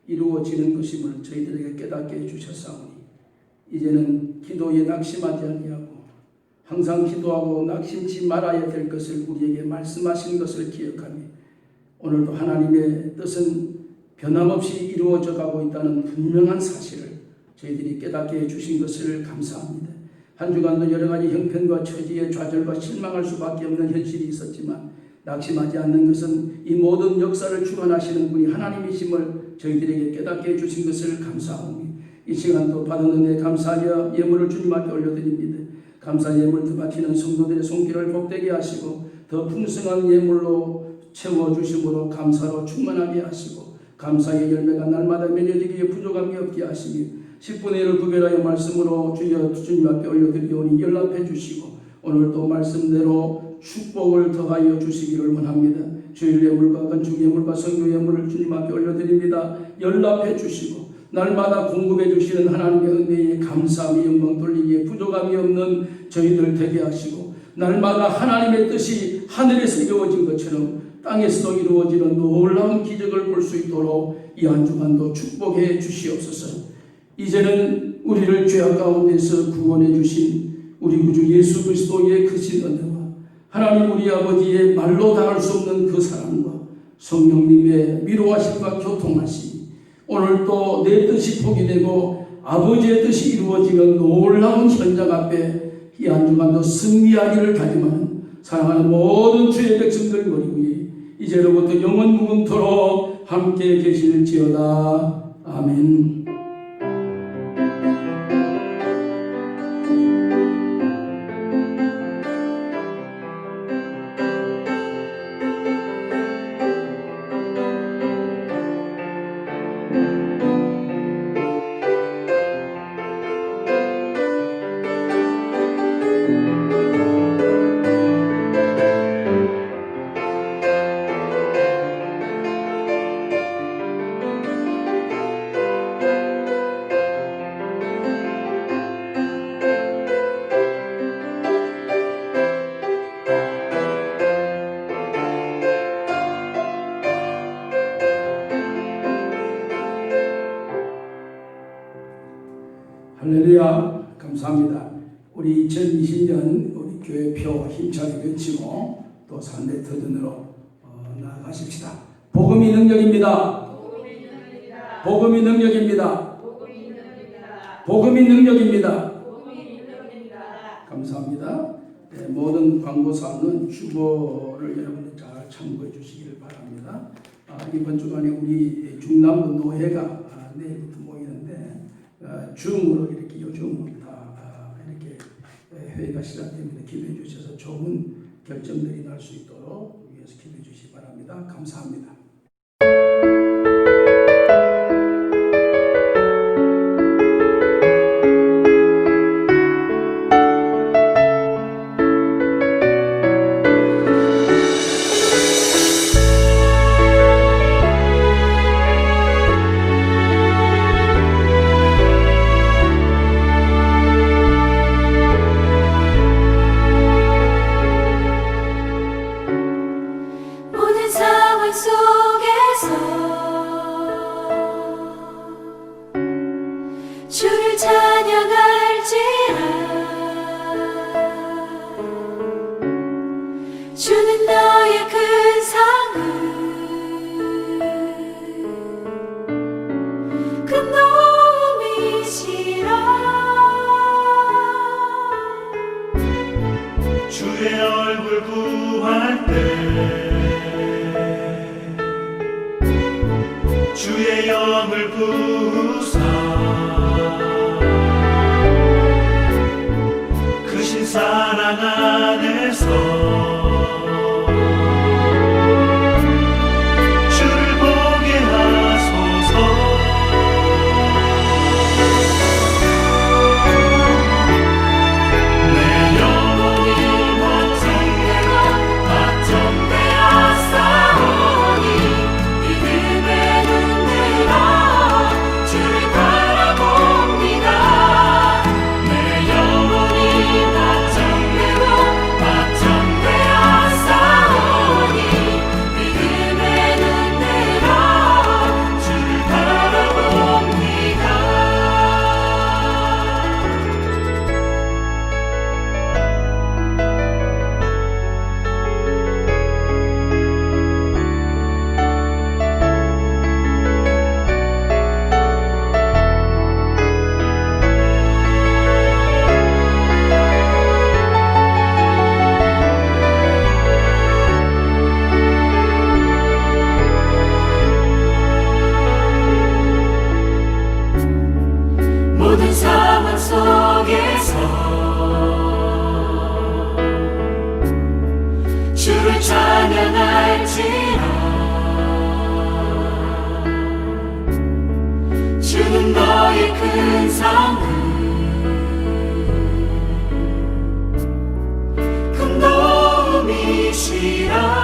이루어지는 것임을 저희들에게 깨닫게 해주셨사오니 이제는 기도에 낙심하지 아니하고 항상 기도하고 낙심치 말아야 될 것을 우리에게 말씀하신 것을 기억하며 오늘도 하나님의 뜻은 변함없이 이루어져 가고 있다는 분명한 사실을 저희들이 깨닫게 해주신 것을 감사합니다. 한 주간도 여러 가지 형편과 처지에 좌절과 실망할 수밖에 없는 현실이 있었지만 낙심하지 않는 것은 이 모든 역사를 주관하시는 분이 하나님이심을 저희들에게 깨닫게 해주신 것을 감사하오니 이 시간도 받은 은혜 감사하며 예물을 주님 앞에 올려드립니다. 감사 예물도 바치는 성도들의 손길을 복되게 하시고 더 풍성한 예물로 채워주심으로 감사로 충만하게 하시고 감사의 열매가 날마다 맺어지기에 부족함이 없게 하시며 10분의 1을 구별하여 말씀으로 주님 앞에 올려드리오니 연락해 주시고 오늘도 말씀대로 축복을 더하여 주시기를 원합니다. 주일 예물과 건축 예물과 성교 예물을 주님 앞에 올려드립니다. 연락해 주시고 날마다 공급해 주시는 하나님의 은혜에 감사하며 영광 돌리기에 부족함이 없는 저희들 되게 하시고 날마다 하나님의 뜻이 하늘에서 이루어진 것처럼 땅에서도 이루어지는 놀라운 기적을 볼 수 있도록 이 한 주간도 축복해 주시옵소서. 이제는 우리를 죄악 가운데서 구원해 주신 우리 구주 예수 그리스도의 크신 은혜와 하나님 우리 아버지의 말로 다할 수 없는 그 사랑과 성령님의 위로하심과 교통하심 오늘도 내 뜻이 포기되고 아버지의 뜻이 이루어지는 놀라운 현장 앞에 이 한 주간도 승리하기를 다짐하는 사랑하는 모든 주의 백성들 머리 위에 이제로부터 영원 무궁토록 함께 계실지어다. 아멘. 할렐루야. 감사합니다. 우리 2020년 우리 교회표 힘차게 외치고 또 산대 터전으로 나아가십시다. 복음이 능력입니다. 복음이 능력입니다. 복음이 능력입니다. 감사합니다. 네, 모든 광고사는 주보를 여러분들 잘 참고해 주시기를 바랍니다. 이번 주간에 우리 중남부 노회가 내일부터 모이는데 줌으로 이렇게 요즘 다 이렇게 회의가 시작됩니다. 기도해 주셔서 좋은 결정들이 날 수 있도록 위해서 기도해 주시기 바랍니다. 감사합니다. 모든 상황 속에서 주를 찬양할지라. 주는 나의 큰 상급, 큰 도움이시라. 주의 얼굴 구할 때 주의 영을 부으사 크신 사랑 안에서 주를 보게 하소서. 내 영혼이 걱정되고 걱정되었사오니 믿음의 눈 들어 주를 바라봅니다. 내 영혼이 걱정되고 주는 너의 큰 상급 큰 도움이시라